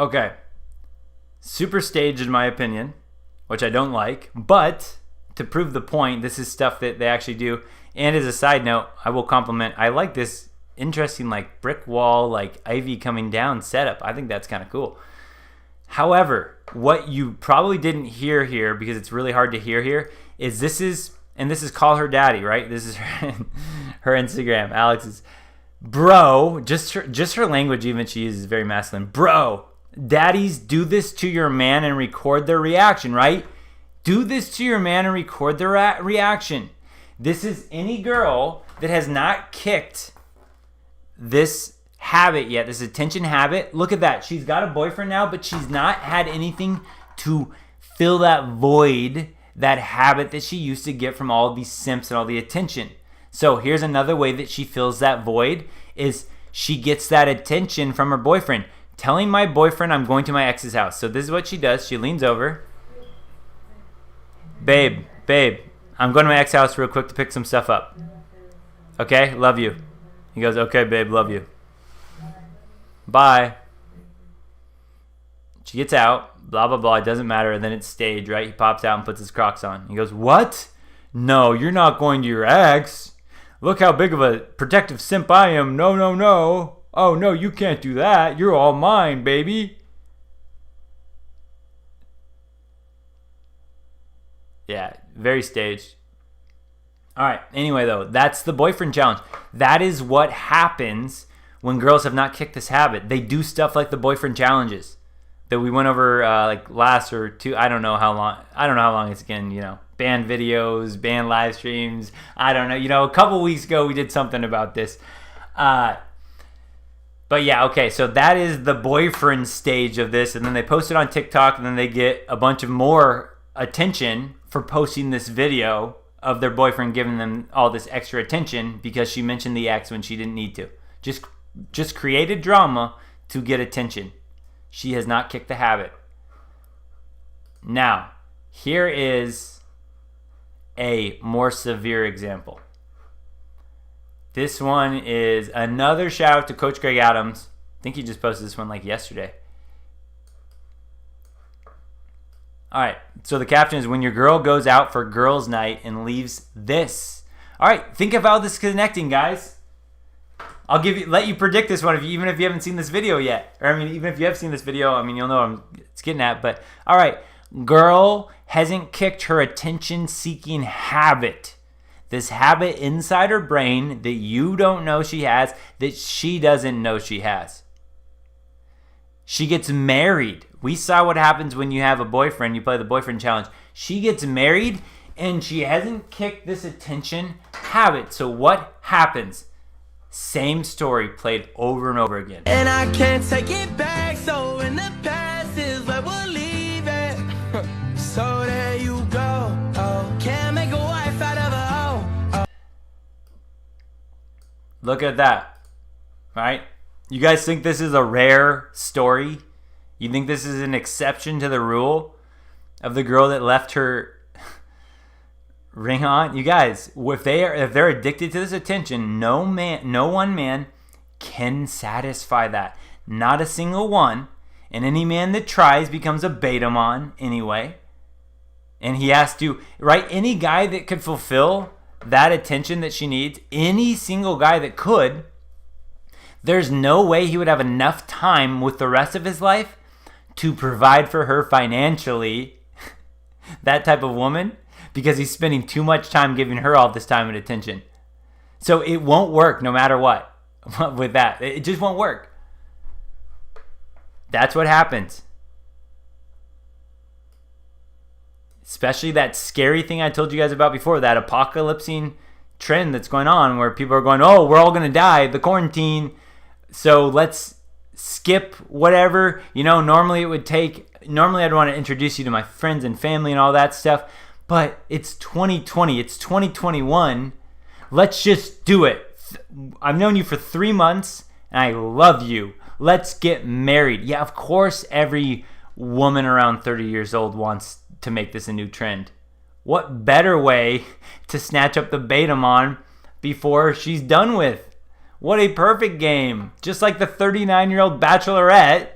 Okay. Super staged in my opinion, which I don't like, but to prove the point, this is stuff that they actually do. And as a side note, I will compliment, I like this interesting like brick wall, like ivy coming down setup. I think that's kind of cool. However, what you probably didn't hear here, because it's really hard to hear here, is this is Call Her Daddy, right? This is her Instagram, Alex's. Bro, just her language even she uses is very masculine. Bro, daddies, do this to your man and record their reaction, right? Do this to your man and record their reaction. This is any girl that has not kicked this habit yet, this attention habit. Look at that. She's got a boyfriend now, but she's not had anything to fill that void, that habit that she used to get from all of these simps and all the attention. So here's another way that she fills that void is she gets that attention from her boyfriend. Telling my boyfriend I'm going to my ex's house. So this is what she does. She leans over. Babe, I'm going to my ex's house real quick to pick some stuff up. Okay, love you. He goes, okay, babe, love you. Bye. She gets out, blah, blah, blah. It doesn't matter. And then it's staged, right? He pops out and puts his Crocs on. He goes, what? No, you're not going to your ex. Look how big of a protective simp I am. No, no, no. Oh, no, you can't do that. You're all mine, baby. Yeah, very staged. All right. Anyway, though, that's the boyfriend challenge. That is what happens when girls have not kicked this habit. They do stuff like the boyfriend challenges that we went over like last or two. I don't know how long it's again, banned videos, banned live streams. I don't know. A couple weeks ago we did something about this. But yeah, okay. So that is the boyfriend stage of this. And then they post it on TikTok and then they get a bunch of more attention for posting this video of their boyfriend giving them all this extra attention because she mentioned the ex when she didn't need to. Just created drama to get attention. She has not kicked the habit. Now, here is a more severe example. This one is another shout out to Coach Greg Adams. I think he just posted this one like yesterday. All right, so the caption is when your girl goes out for girls' night and leaves this. All right, think of how this is connecting, guys. I'll let you predict this one even if you haven't seen this video yet. Or even if you have seen this video, you'll know what it's getting at. But all right, girl hasn't kicked her attention-seeking habit. This habit inside her brain that you don't know she has, that she doesn't know she has. She gets married. We saw what happens when you have a boyfriend. You play the boyfriend challenge. She gets married and she hasn't kicked this attention habit. So what happens? Same story played over and over again. And I can't take it back, so in the past is where we'll leave it. So there you go. Oh, can't make a wife out of a hoe. Look at that. Right? You guys think this is a rare story? You think this is an exception to the rule of the girl that left her ring on? You guys, if they're addicted to this attention, no one man can satisfy that. Not a single one. And any man that tries becomes a beta-mon anyway. And he has to, right? Any guy that could fulfill that attention that she needs, any single guy that could, there's no way he would have enough time with the rest of his life to provide for her financially, that type of woman, because he's spending too much time giving her all this time and attention. So it won't work no matter what with that. It just won't work. That's what happens. Especially that scary thing I told you guys about before, that apocalypsing trend that's going on where people are going, oh, we're all going to die, the quarantine, so let's skip whatever. Normally I'd want to introduce you to my friends and family and all that stuff, but it's 2020, it's 2021. Let's just do it. I've known you for 3 months and I love you. Let's get married. Yeah, of course every woman around 30 years old wants to make this a new trend. What better way to snatch up the beta-mon before she's done with? What a perfect game. Just like the 39-year-old bachelorette.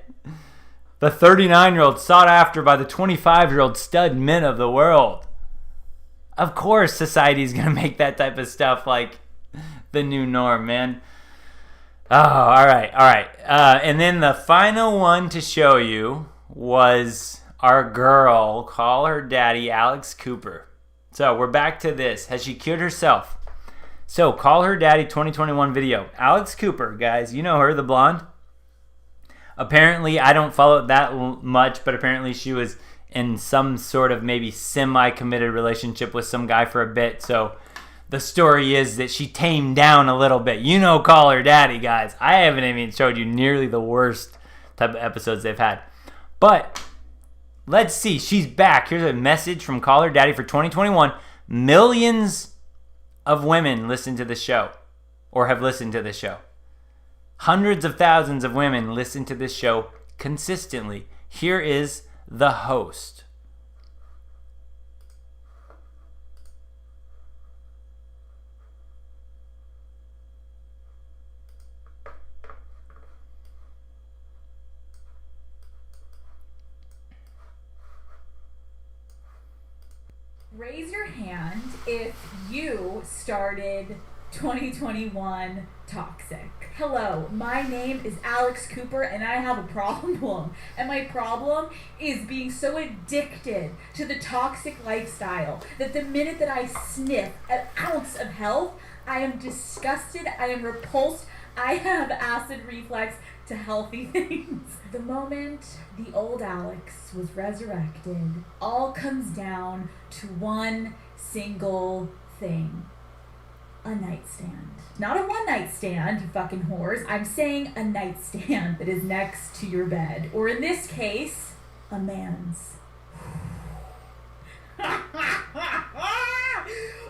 The 39-year-old sought after by the 25-year-old stud men of the world. Of course, society is going to make that type of stuff like the new norm, man. Oh, all right. And then the final one to show you was our girl, call her daddy, Alex Cooper. So we're back to this. Has she cured herself? So call her daddy 2021 video. Alex Cooper, guys, you know her, the blonde. Apparently, I don't follow it that much, but apparently she was in some sort of maybe semi-committed relationship with some guy for a bit. So the story is that she tamed down a little bit. You know, call her daddy, guys. I haven't even showed you nearly the worst type of episodes they've had. But let's see. She's back. Here's a message from Call Her Daddy for 2021. Millions of women listen to the show or have listened to the show. Hundreds of thousands of women listen to this show consistently. Here is the host. Raise your hand if you started 2021 toxic. Hello, my name is Alex Cooper and I have a problem. And my problem is being so addicted to the toxic lifestyle that the minute that I sniff an ounce of health, I am disgusted, I am repulsed, I have acid reflux to healthy things. The moment the old Alex was resurrected, all comes down to one single thing. A nightstand. Not a one-night stand, you fucking whores. I'm saying a nightstand that is next to your bed. Or in this case, a man's.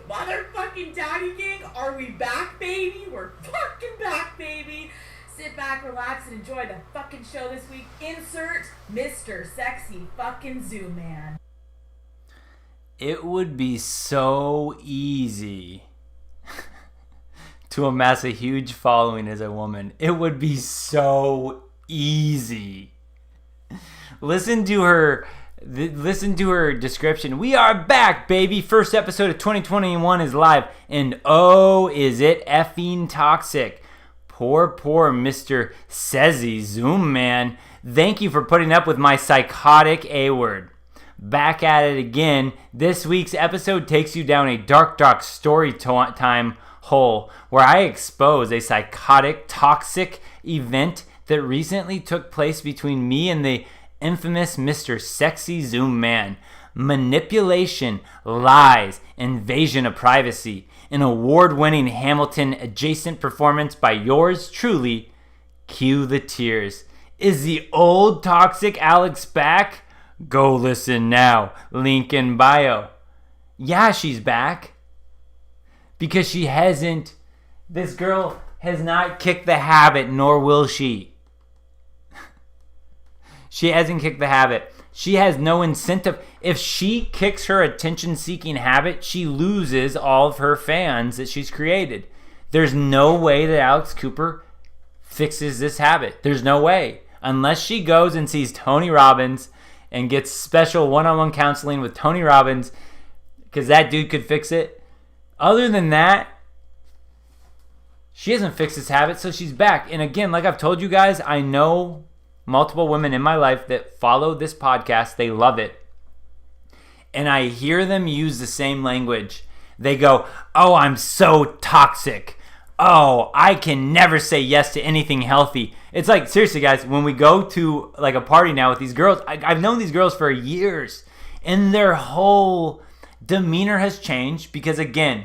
Motherfucking Daddy Gang, are we back, baby? We're fucking back, baby. Sit back, relax, and enjoy the fucking show this week. Insert Mr. Sexy fucking Zoom Man. It would be so easy to amass a huge following as a woman. It would be so easy. Listen to her description. We are back, baby. First episode of 2021 is live. And oh, is it effing toxic. Poor Mr. Sezzy Zoom Man. Thank you for putting up with my psychotic A-word. Back at it again. This week's episode takes you down a dark story time hole where I expose a psychotic, toxic event that recently took place between me and the infamous Mr. Sexy Zoom Man. Manipulation, lies, invasion of privacy. An award-winning Hamilton-adjacent performance by yours truly. Cue the tears. Is the old toxic Alex back? Go listen now. Link in bio. Yeah, she's back. Because she hasn't. This girl has not kicked the habit, nor will she. She hasn't kicked the habit. She has no incentive. If she kicks her attention-seeking habit, she loses all of her fans that she's created. There's no way that Alex Cooper fixes this habit. There's no way. Unless she goes and sees Tony Robbins and gets special one-on-one counseling with Tony Robbins, because that dude could fix it. Other than that, she hasn't fixed this habit, so she's back. And again, like I've told you guys, I know multiple women in my life that follow this podcast. They love it. And I hear them use the same language. They go, oh, I'm so toxic. Oh, I can never say yes to anything healthy. It's like, seriously, guys, when we go to like a party now with these girls, I've known these girls for years. And their whole demeanor has changed because, again,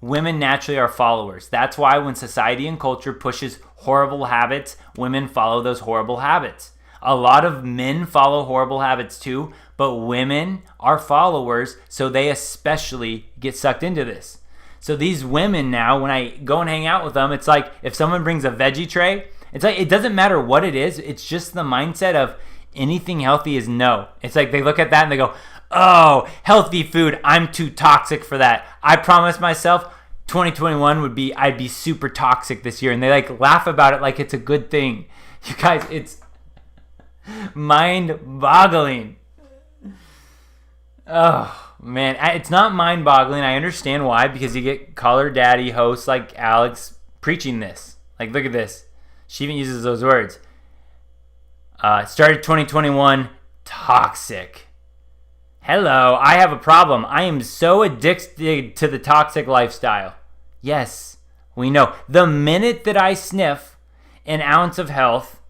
women naturally are followers. That's why when society and culture pushes horrible habits, women follow those horrible habits. A lot of men follow horrible habits too, but women are followers, so they especially get sucked into this. So these women now, when I go and hang out with them, it's like if someone brings a veggie tray, it's like it doesn't matter what it is. It's just the mindset of anything healthy is no. It's like they look at that and they go, oh, healthy food, I'm too toxic for that. I promised myself 2021 I'd be super toxic this year. And they like laugh about it like it's a good thing. You guys, Mind-boggling. Oh, man. It's not mind-boggling. I understand why, because you get Caller Daddy hosts like Alex preaching this. Like, look at this. She even uses those words. Started 2021, toxic. Hello, I have a problem. I am so addicted to the toxic lifestyle. Yes, we know. The minute that I sniff an ounce of health,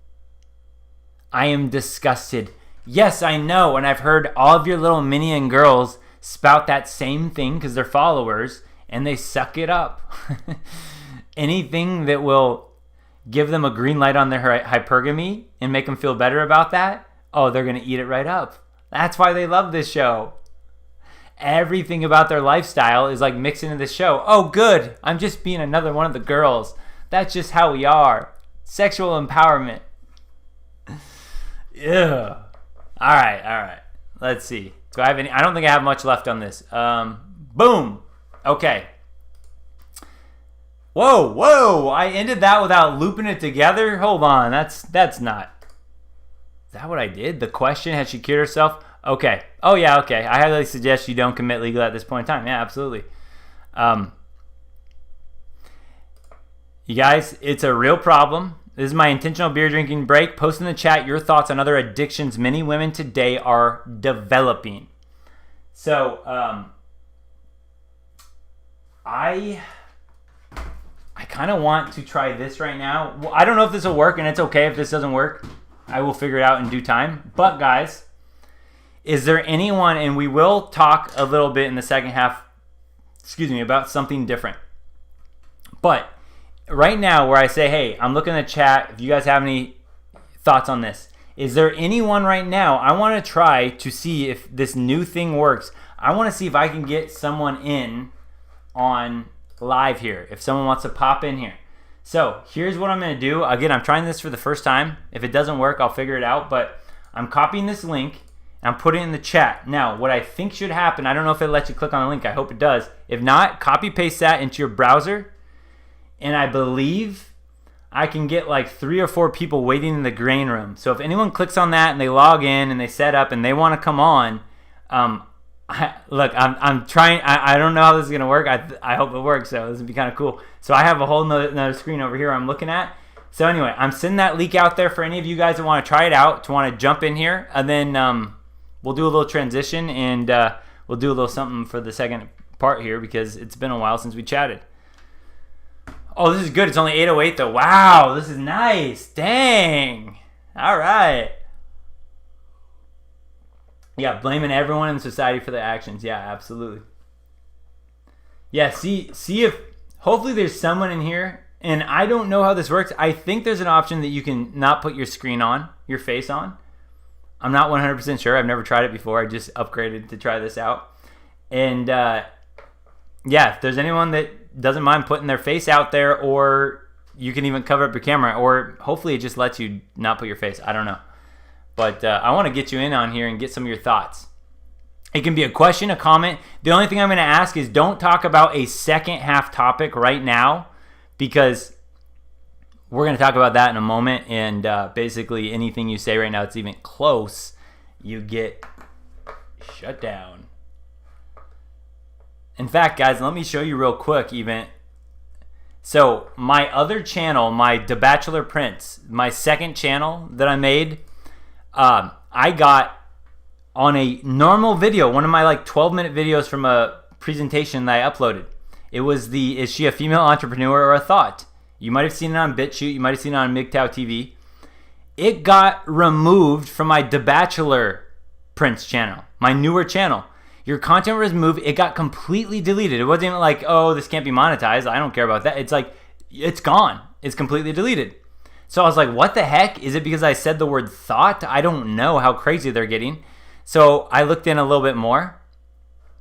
I am disgusted. Yes, I know, and I've heard all of your little minion girls spout that same thing because they're followers, and they suck it up. Anything that will give them a green light on their hypergamy and make them feel better about that, oh, they're going to eat it right up. That's why they love this show. Everything about their lifestyle is like mixed into this show. Oh, good. I'm just being another one of the girls. That's just how we are. Sexual empowerment. Yeah. All right. Let's see. Do I have any? I don't think I have much left on this. Boom. Okay. Whoa. I ended that without looping it together. Hold on. That's not. Is that what I did? The question, has she cured herself? Okay. Oh, yeah, okay. I highly suggest you don't commit legally at this point in time. Yeah, absolutely. You guys, it's a real problem. This is my intentional beer drinking break. Post in the chat your thoughts on other addictions many women today are developing. So, I kind of want to try this right now. Well, I don't know if this will work, and it's okay if this doesn't work. I will figure it out in due time. But, guys, is there anyone, and we will talk a little bit in the second half, about something different. But right now, where I say, hey, I'm looking at the chat, if you guys have any thoughts on this, is there anyone right now, I want to try to see if this new thing works. I want to see if I can get someone in on live here, if someone wants to pop in here. So here's what I'm going to do. Again, I'm trying this for the first time. If it doesn't work, I'll figure it out. But I'm copying this link and I'm putting it in the chat. Now, what I think should happen, I don't know if it lets you click on the link. I hope it does. If not, copy paste that into your browser. And I believe I can get like 3 or 4 people waiting in the green room. So if anyone clicks on that and they log in and they set up and they want to come on, I'm trying. I don't know how this is gonna work. I hope it works. So this would be kind of cool. So I have a whole another screen over here I'm looking at. So anyway, I'm sending that link out there for any of you guys that want to try it out, to want to jump in here, and then we'll do a little transition and we'll do a little something for the second part here because it's been a while since we chatted. Oh, this is good. It's only 8:08 though. Wow, this is nice. Dang. All right. Yeah, blaming everyone in society for their actions. Yeah, absolutely. Yeah, see if hopefully there's someone in here, and I don't know how this works. I think there's an option that you can not put your screen on, your face on. I'm not 100% sure. I've never tried it before. I just upgraded to try this out. And yeah, if there's anyone that doesn't mind putting their face out there, or you can even cover up your camera, or hopefully it just lets you not put your face. I don't know. But I want to get you in on here and get some of your thoughts. It can be a question, a comment. The only thing I'm going to ask is don't talk about a second half topic right now, because we're going to talk about that in a moment. And basically anything you say right now that's even close, you get shut down. In fact, guys, let me show you real quick even. So my other channel, my The Bachelor Prince, my second channel that I made, I got on a normal video, one of my like 12-minute videos from a presentation that I uploaded. It was the Is She a Female Entrepreneur or a Thought? You might have seen it on BitChute. You might have seen it on MGTOW TV. It got removed from my The Bachelor Prince channel, my newer channel. Your content was removed. It got completely deleted. It wasn't even like, oh, this can't be monetized. I don't care about that. It's like, it's gone. It's completely deleted. So I was like, what the heck? Is it because I said the word thought? I don't know how crazy they're getting. So I looked in a little bit more.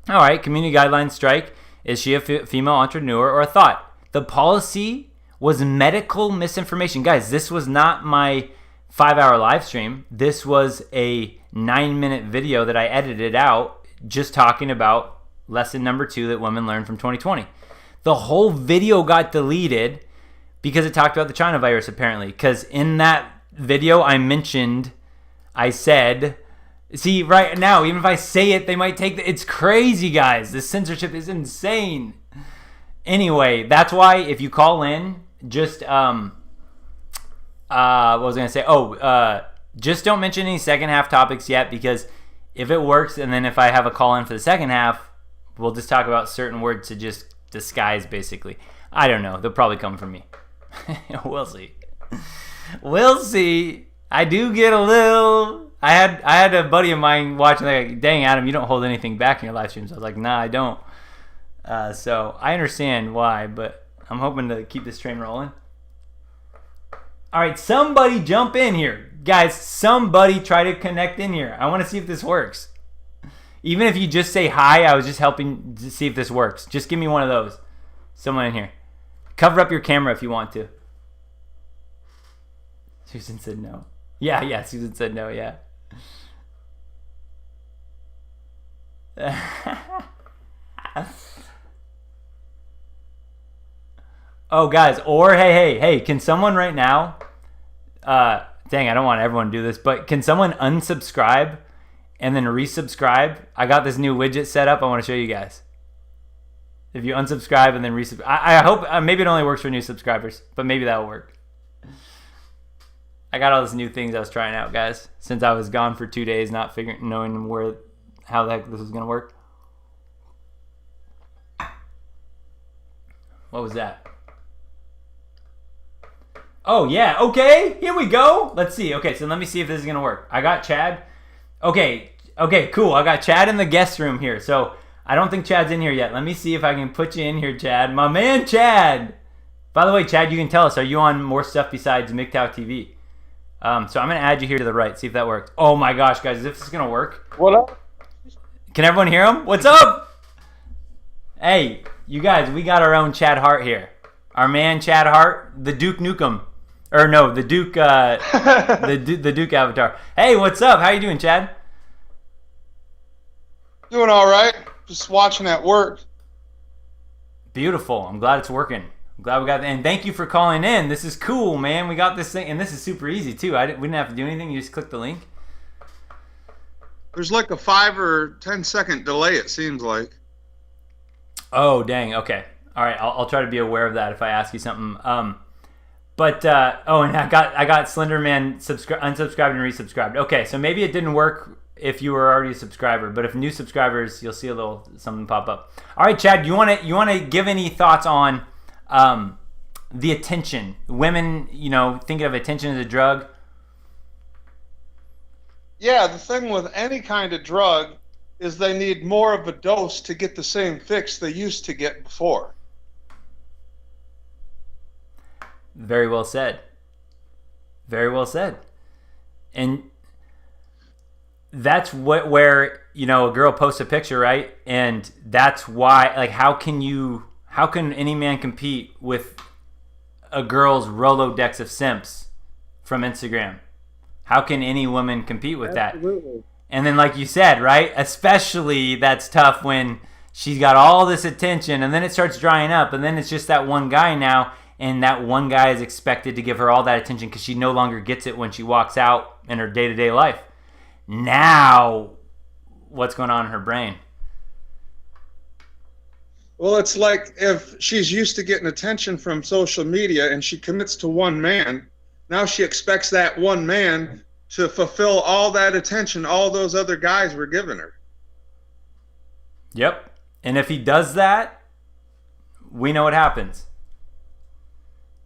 All right, community guidelines strike. Is she a female entrepreneur or a thought? The policy was medical misinformation. Guys, this was not my 5-hour live stream. This was a 9-minute video that I edited out just talking about lesson number 2 that women learned from 2020. The whole video got deleted because it talked about the China virus, apparently. Because in that video, I mentioned I said, see, right now, even if I say it, they might take it's crazy, guys. This censorship is insane. Anyway, that's why if you call in, just, what was I going to say? Just don't mention any second half topics yet, because if it works, and then if I have a call in for the second half, we'll just talk about certain words to just disguise, basically. I don't know. They'll probably come from me. We'll see. We'll see. I do get a little... I had a buddy of mine watching, like, dang, Adam, you don't hold anything back in your live streams. I was like, nah, I don't. So I understand why, but I'm hoping to keep this train rolling. All right, somebody jump in here. Guys, somebody try to connect in here. I want to see if this works. Even if you just say hi, I was just helping to see if this works. Just give me one of those. Someone in here. Cover up your camera if you want to. Susan said no. Yeah, Susan said no, yeah. Oh, guys, or hey, can someone right now... dang, I don't want everyone to do this, but can someone unsubscribe and then resubscribe? I got this new widget set up. I want to show you guys. If you unsubscribe and then resubscribe, I hope maybe it only works for new subscribers, but maybe that'll work. I got all these new things I was trying out, guys, since I was gone for 2 days, not knowing how the heck this was gonna work. What was that? Oh, yeah. Okay. Here we go. Let's see. Okay, so let me see if this is going to work. I got Chad. Okay, cool. I got Chad in the guest room here. So I don't think Chad's in here yet. Let me see if I can put you in here, Chad. My man, Chad. By the way, Chad, you can tell us, are you on more stuff besides MGTOW TV? So I'm going to add you here to the right. See if that works. Oh, my gosh, guys. Is this going to work? What up? Can everyone hear him? What's up? Hey, you guys, we got our own Chad Hart here. Our man, Chad Hart, the Duke Nukem. Or no, the Duke, the Duke avatar. Hey, what's up? How you doing, Chad? Doing all right. Just watching at work. Beautiful. I'm glad it's working. I'm glad we got that. And thank you for calling in. This is cool, man. We got this thing, and this is super easy too. We didn't have to do anything. You just click the link. There's like a 5 or 10-second delay, it seems like. Oh, dang. Okay. All right. I'll try to be aware of that if I ask you something. But and I got Slenderman unsubscribed and resubscribed. Okay, so maybe it didn't work if you were already a subscriber, but if new subscribers, you'll see a little something pop up. All right, Chad, you want to give any thoughts on the attention? Women, thinking of attention as a drug. Yeah, the thing with any kind of drug is they need more of a dose to get the same fix they used to get before. Very well said. Very well said. And that's where a girl posts a picture, right? And that's why, like, how can any man compete with a girl's Rolodex of simps from Instagram? How can any woman compete with Absolutely. that? And then, like you said, right? Especially that's tough when she's got all this attention and then it starts drying up and then it's just that one guy now. And that one guy is expected to give her all that attention because she no longer gets it when she walks out in her day-to-day life. Now, what's going on in her brain? Well, it's like if she's used to getting attention from social media and she commits to one man, now she expects that one man to fulfill all that attention all those other guys were giving her. Yep. And if he does that, we know what happens.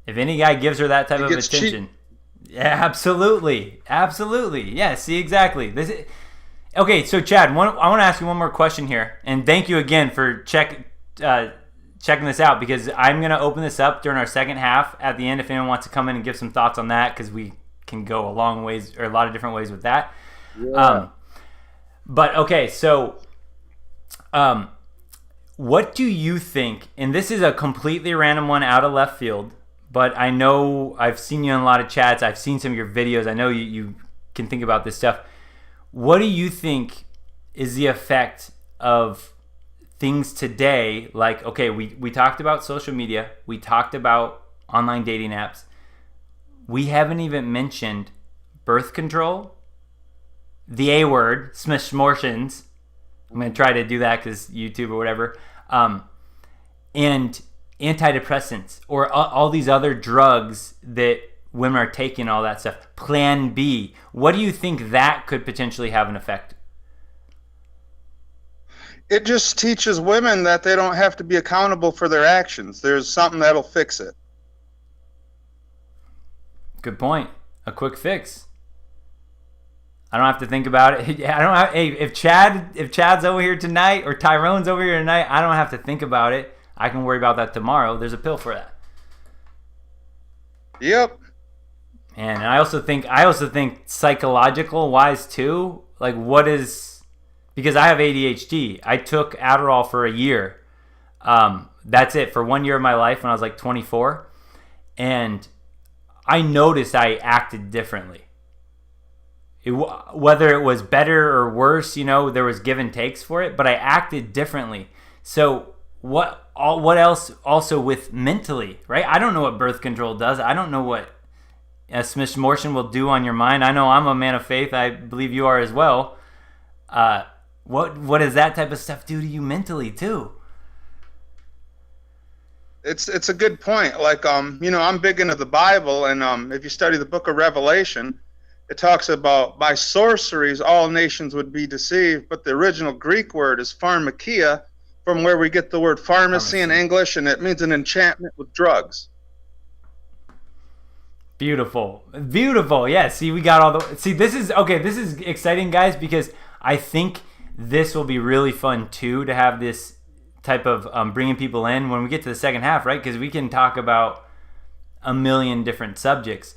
If any guy gives her that type of attention, yeah, absolutely, yeah. See, exactly. Okay. So, Chad, I want to ask you one more question here, and thank you again for checking this out because I'm gonna open this up during our second half at the end. If anyone wants to come in and give some thoughts on that, because we can go a long ways or a lot of different ways with that. Yeah. But okay, so, what do you think? And this is a completely random one out of left field. But I know I've seen you in a lot of chats. I've seen some of your videos. I know you can think about this stuff. What do you think is the effect of things today? Like, okay, we talked about social media. We talked about online dating apps. We haven't even mentioned birth control the A word, smishmortions. I'm going to try to do that because YouTube or whatever. And antidepressants or all these other drugs that women are taking, all that stuff. Plan B. What do you think that could potentially have an effect? It just teaches women that they don't have to be accountable for their actions. There's something that'll fix it. Good point. A quick fix. I don't have to think about it. I don't have, hey, if Chad's over here tonight or Tyrone's over here tonight, I don't have to think about it. I can worry about that tomorrow. There's a pill for that. Yep. And I also think psychological wise too. Like what is, because I have ADHD. I took Adderall for a year. That's it for 1 year of my life when I was like 24. And I noticed I acted differently. Whether it was better or worse, there was give and takes for it, but I acted differently. So what else also with mentally, right? I don't know what birth control does. I don't know what a smishmortion will do on your mind. I know I'm a man of faith. I believe you are as well. What does that type of stuff do to you mentally too? It's a good point. Like I'm big into the Bible, and if you study the book of Revelation, it talks about by sorceries all nations would be deceived, but the original Greek word is pharmakia, from where we get the word pharmacy in English, and it means an enchantment with drugs. Beautiful. Yeah, see, we got all the... See, this is exciting, guys, because I think this will be really fun, too, to have this type of bringing people in when we get to the second half, right? Because we can talk about a million different subjects.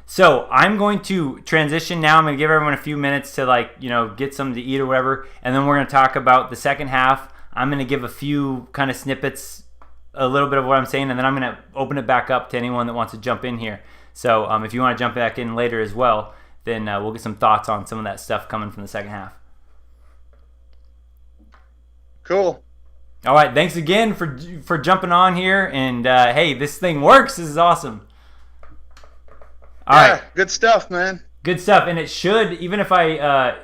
So I'm going to transition now. I'm going to give everyone a few minutes to get something to eat or whatever, and then we're going to talk about the second half. I'm going to give a few kind of snippets, a little bit of what I'm saying, and then I'm going to open it back up to anyone that wants to jump in here. So if you want to jump back in later as well, then we'll get some thoughts on some of that stuff coming from the second half. Cool. All right. Thanks again for jumping on here. And hey, this thing works. This is awesome. All right. Good stuff, man. Good stuff. And it should, even if I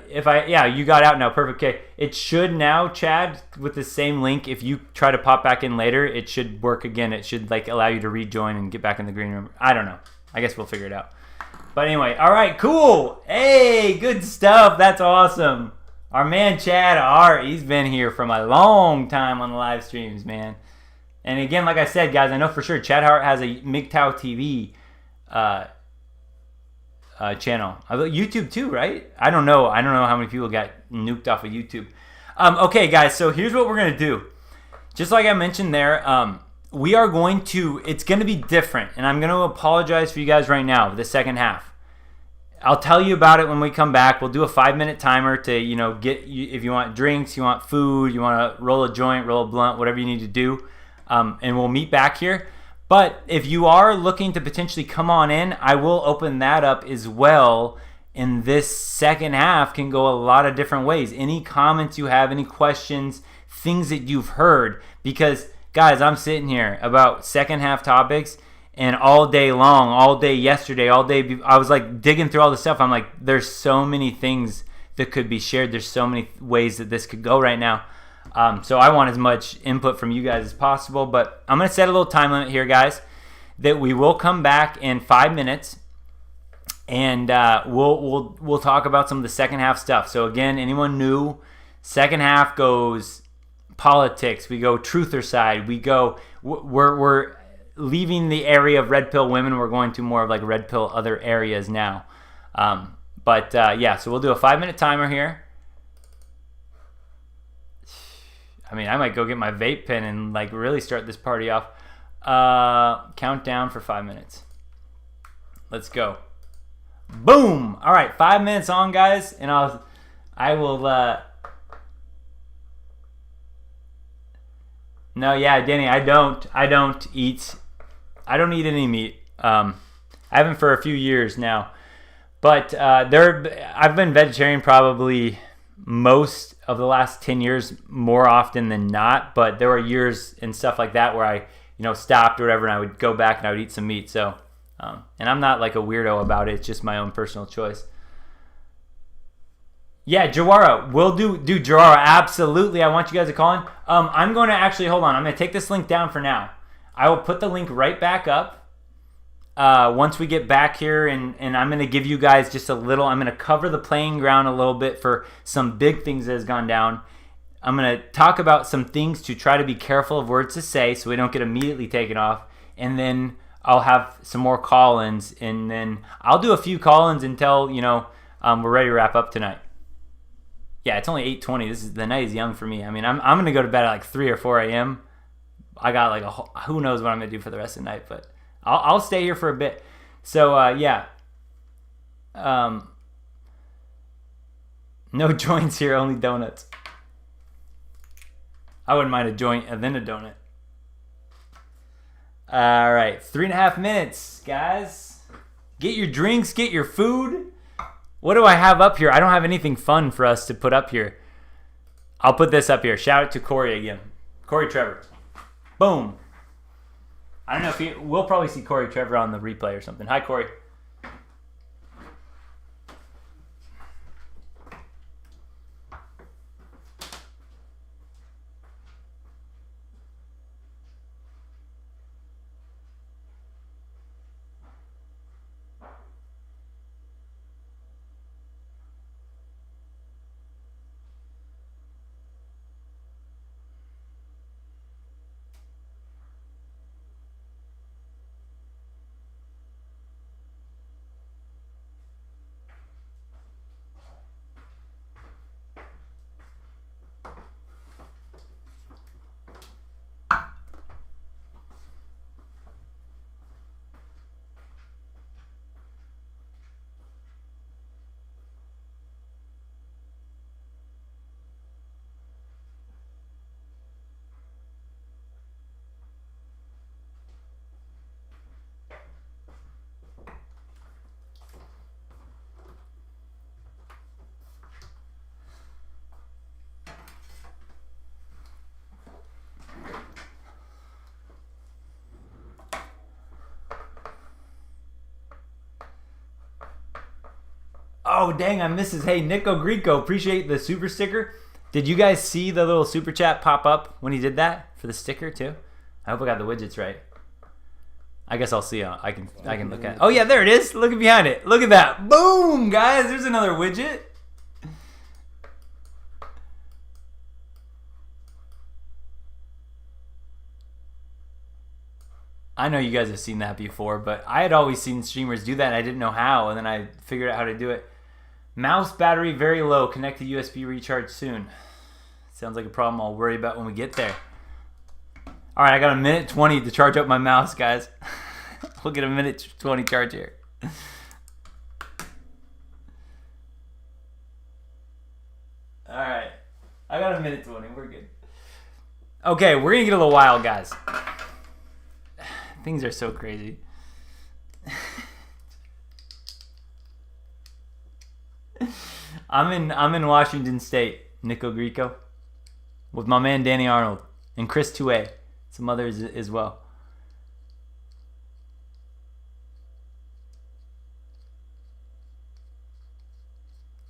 you got out now. Perfect. Okay. It should now, Chad, with the same link, if you try to pop back in later, it should work again. It should allow you to rejoin and get back in the green room. I don't know. I guess we'll figure it out. But anyway, all right, cool. Hey, good stuff. That's awesome. Our man Chad Hart, he's been here from a long time on the live streams, man. And again, like I said, guys, I know for sure Chad Hart has a MGTOW TV channel. YouTube too, right? I don't know how many people got nuked off of YouTube. Okay, guys, so here's what we're going to do. Just like I mentioned there, it's going to be different, and I'm going to apologize for you guys right now for the second half. I'll tell you about it when we come back. We'll do a 5-minute timer to, get you, if you want drinks, you want food, you want to roll a joint, roll a blunt, whatever you need to do, and we'll meet back here. But if you are looking to potentially come on in, I will open that up as well. And this second half can go a lot of different ways. Any comments you have, any questions, things that you've heard, because guys, I'm sitting here about second half topics, and all day long, all day yesterday, all day, I was digging through all the stuff. I'm like, there's so many things that could be shared. There's so many ways that this could go right now. So I want as much input from you guys as possible, but I'm going to set a little time limit here, guys, that we will come back in 5 minutes, and we'll talk about some of the second half stuff. So again, anyone new, second half goes politics, we go truther side, we're leaving the area of red pill women, we're going to more of red pill other areas now. So we'll do a 5-minute timer here. I mean, I might go get my vape pen and really start this party off. Countdown for 5 minutes. Let's go. Boom. All right, 5 minutes on, guys, and I will No, yeah, Danny, I don't eat any meat. I haven't for a few years now. But I've been vegetarian probably most of the last 10 years, more often than not. But there were years and stuff like that where I, stopped or whatever, and I would go back and I would eat some meat. So, and I'm not a weirdo about it. It's just my own personal choice. Yeah, Jawara. We'll do Jawara. Absolutely. I want you guys to call in. I'm going to actually, hold on. I'm going to take this link down for now. I will put the link right back up once we get back here, and I'm going to give you guys just a little, I'm going to cover the playing ground a little bit for some big things that has gone down. I'm going to talk about some things to try to be careful of words to say so we don't get immediately taken off, and then I'll have some more call-ins, and then I'll do a few call-ins until, we're ready to wrap up tonight. Yeah, it's only 8:20. The night is young for me. I mean, I'm going to go to bed at like 3 or 4 a.m. I got like who knows what I'm going to do for the rest of the night, but I'll stay here for a bit. So, yeah. No joints here, only donuts. I wouldn't mind a joint and then a donut. All right, 3.5 minutes, guys. Get your drinks, get your food. What do I have up here? I don't have anything fun for us to put up here. I'll put this up here. Shout out to Corey again. Corey Trevor. Boom. I don't know if we'll probably see Corey Trevor on the replay or something. Hi, Corey. Oh, dang, I missed his. Hey, Nico Greco, appreciate the super sticker. Did you guys see the little super chat pop up when he did that for the sticker too? I hope I got the widgets right. I guess I'll see. I can look at it. Oh, yeah, there it is. Look behind it. Look at that. Boom, guys. There's another widget. I know you guys have seen that before, but I had always seen streamers do that, and I didn't know how, and then I figured out how to do it. Mouse battery very low. Connect to USB recharge soon. Sounds like a problem I'll worry about when we get there. All right, I got 1:20 to charge up my mouse, guys. We'll get 1:20 charge here. All right, I got 1:20. We're good. Okay, we're gonna get a little wild, guys. Things are so crazy. I'm in Washington State, Nico Greco, with my man Danny Arnold and Chris Touay, some others as well.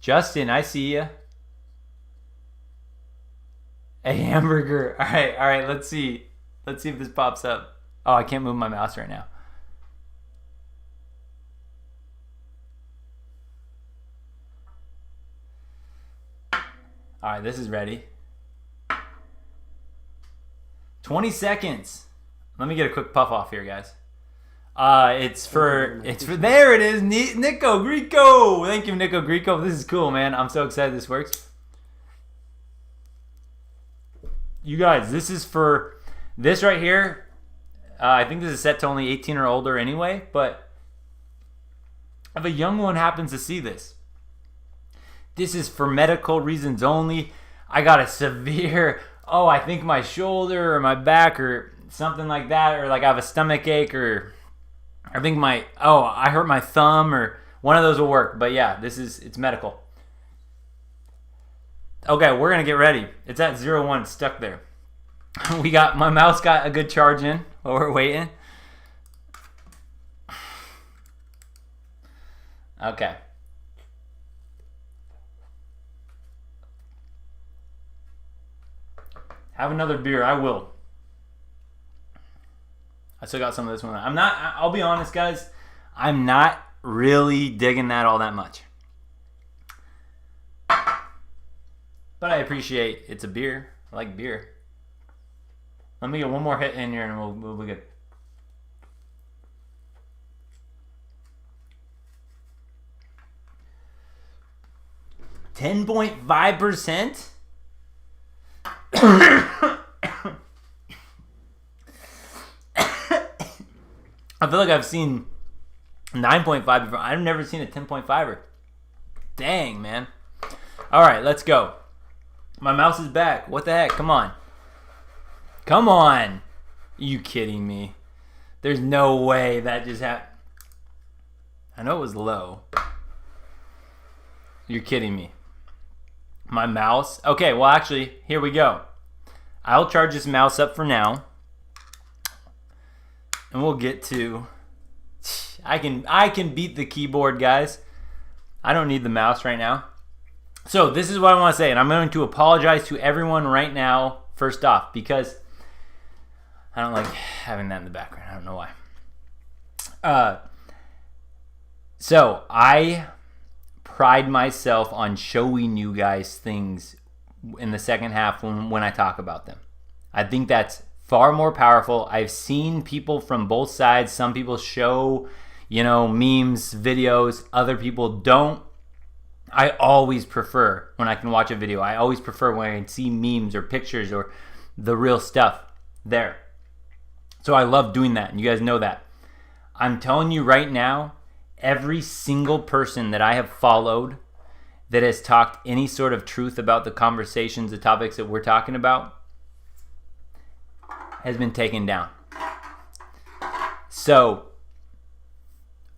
Justin, I see ya. A hamburger. All right. Let's see if this pops up. Oh, I can't move my mouse right now. All right, this is ready. 20 seconds. Let me get a quick puff off here, guys. It's for there it is. Nico Greco. Thank you, Nico Greco. This is cool, man. I'm so excited this works. You guys, this is for this right here. I think this is set to only 18 or older anyway, but if a young one happens to see this, this is for medical reasons only. I got a severe, I think my shoulder or my back or something like that, or like I have a stomach ache, or I think I hurt my thumb, or one of those will work. But yeah, it's medical. Okay, we're gonna get ready. It's at 0-1, stuck there. My mouse got a good charge in while we're waiting. Okay. Have another beer. I will. I still got some of this one. I'll be honest, guys. I'm not really digging that all that much. But I appreciate it's a beer. I like beer. Let me get one more hit in here and we'll be good. $10.5%? I feel like I've seen 9.5 before. I've never seen a 10.5er. Dang, man. All right, let's go. My mouse is back. What the heck? Come on. Come on. Are you kidding me? There's no way that just happened. I know it was low. You're kidding me. My mouse. Okay, well, actually, here we go. I'll charge this mouse up for now. And we'll get to... I can beat the keyboard, guys. I don't need the mouse right now. So this is what I want to say, and I'm going to apologize to everyone right now, first off, because I don't like having that in the background. I don't know why. So I pride myself on showing you guys things in the second half when I talk about them. I think that's far more powerful. I've seen people from both sides. Some people show, memes, videos. Other people don't. I always prefer when I can watch a video. I always prefer when I can see memes or pictures or the real stuff there. So I love doing that, and you guys know that. I'm telling you right now, every single person that I have followed that has talked any sort of truth about the conversations, the topics that we're talking about, has been taken down. So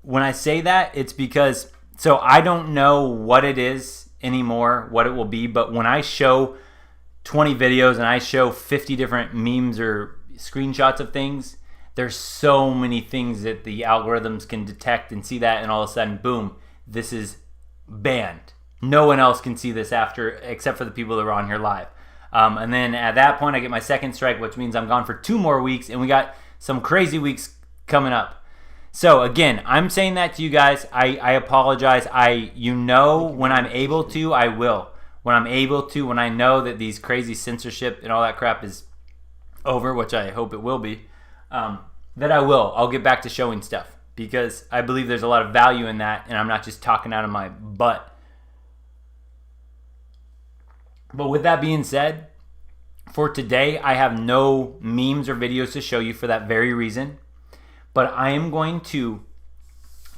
when I say that, it's because, so I don't know what it is anymore, what it will be, but when I show 20 videos and I show 50 different memes or screenshots of things, there's so many things that the algorithms can detect and see that, and all of a sudden, boom, this is banned. No one else can see this after, except for the people that are on here live. And then at that point, I get my second strike, which means I'm gone for 2 more weeks, and we got some crazy weeks coming up. So again, I'm saying that to you guys. I apologize. When I'm able to, I will. When I'm able to, when I know that these crazy censorship and all that crap is over, which I hope it will be, that I will. I'll get back to showing stuff because I believe there's a lot of value in that, and I'm not just talking out of my butt. But with that being said, for today, I have no memes or videos to show you for that very reason. But I am going to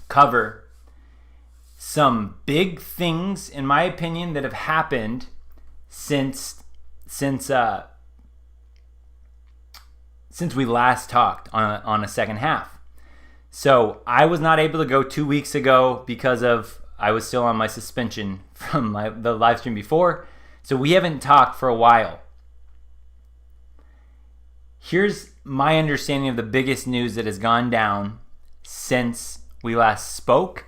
cover some big things, in my opinion, that have happened since we last talked on a second half. So I was not able to go 2 weeks ago because I was still on my suspension from the live stream before. So we haven't talked for a while. Here's my understanding of the biggest news that has gone down since we last spoke.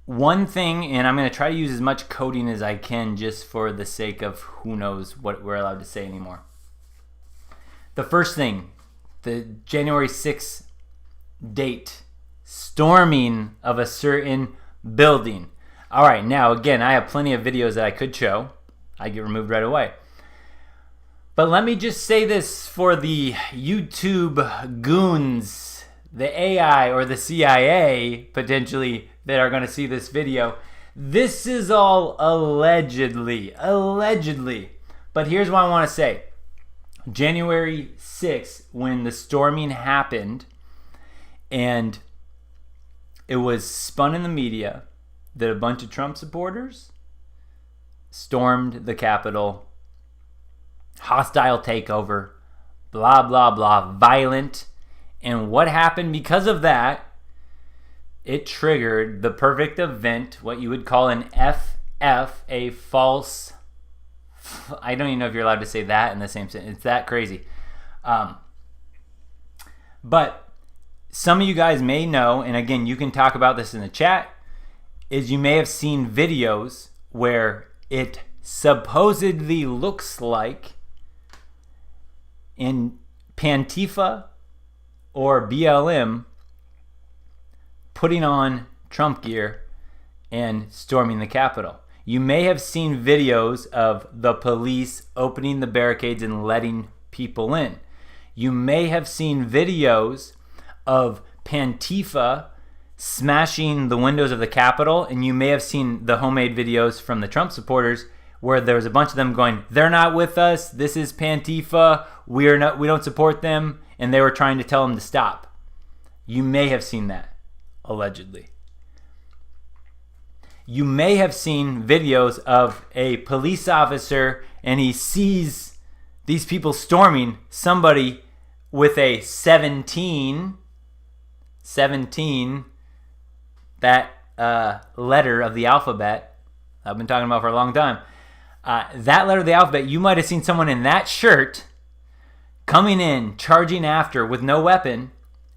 One thing, and I'm going to try to use as much coding as I can just for the sake of who knows what we're allowed to say anymore. The first thing, the January 6th date, storming of a certain building. All right, now again, I have plenty of videos that I could show. I get removed right away. But let me just say this for the YouTube goons, the AI or the CIA potentially that are going to see this video. This is all allegedly. But here's what I want to say. January 6th, when the storming happened and it was spun in the media that a bunch of Trump supporters stormed the Capitol, hostile takeover, blah, blah, blah, violent. And what happened because of that, it triggered the perfect event, what you would call an FF, a false, I don't even know if you're allowed to say that in the same sentence. It's that crazy. But some of you guys may know, and again, you can talk about this in the chat, is you may have seen videos where it supposedly looks like in Pantifa or BLM putting on Trump gear and storming the Capitol. You may have seen videos of the police opening the barricades and letting people in. You may have seen videos of Pantifa smashing the windows of the Capitol, and you may have seen the homemade videos from the Trump supporters where there was a bunch of them going, "They're not with us. This is Pantifa. We don't support them," and they were trying to tell them to stop. You may have seen that, allegedly. You may have seen videos of a police officer and he sees these people storming somebody with a 17, that letter of the alphabet I've been talking about for a long time. That letter of the alphabet, you might have seen someone in that shirt coming in, charging after with no weapon,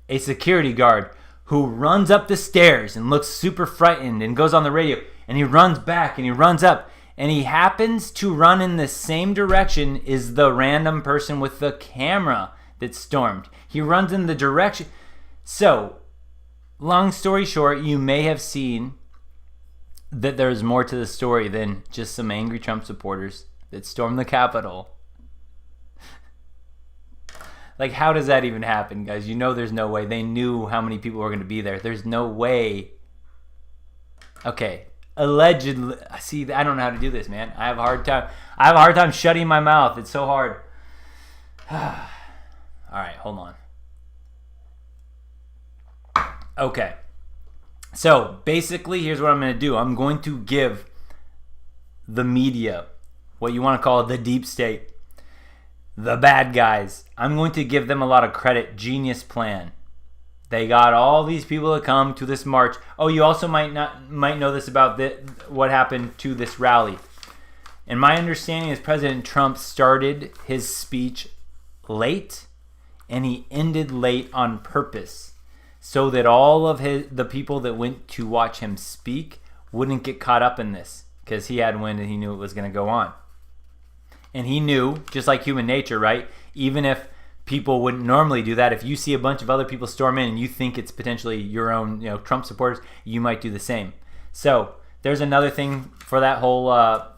a security guard who runs up the stairs and looks super frightened and goes on the radio, and he runs back and he runs up, and he happens to run in the same direction as the random person with the camera that stormed. He runs in the direction. So, long story short, you may have seen that there's more to the story than just some angry Trump supporters that stormed the Capitol. Like, how does that even happen, guys? You know there's no way. They knew how many people were going to be there. There's no way. Okay, allegedly. See, I don't know how to do this, man. I have a hard time shutting my mouth. It's so hard. All right, hold on. Okay. So, basically, here's what I'm going to do. I'm going to give the media, what you want to call the deep state, the bad guys, I'm going to give them a lot of credit. Genius plan. They got all these people to come to this march. Oh, you also might know this about what happened to this rally. And my understanding is President Trump started his speech late, and he ended late on purpose, so that all of the people that went to watch him speak wouldn't get caught up in this, because he had wind and he knew it was going to go on. And he knew, just like human nature, right? Even if people wouldn't normally do that, if you see a bunch of other people storm in and you think it's potentially your own, Trump supporters, you might do the same. So there's another thing for that whole, that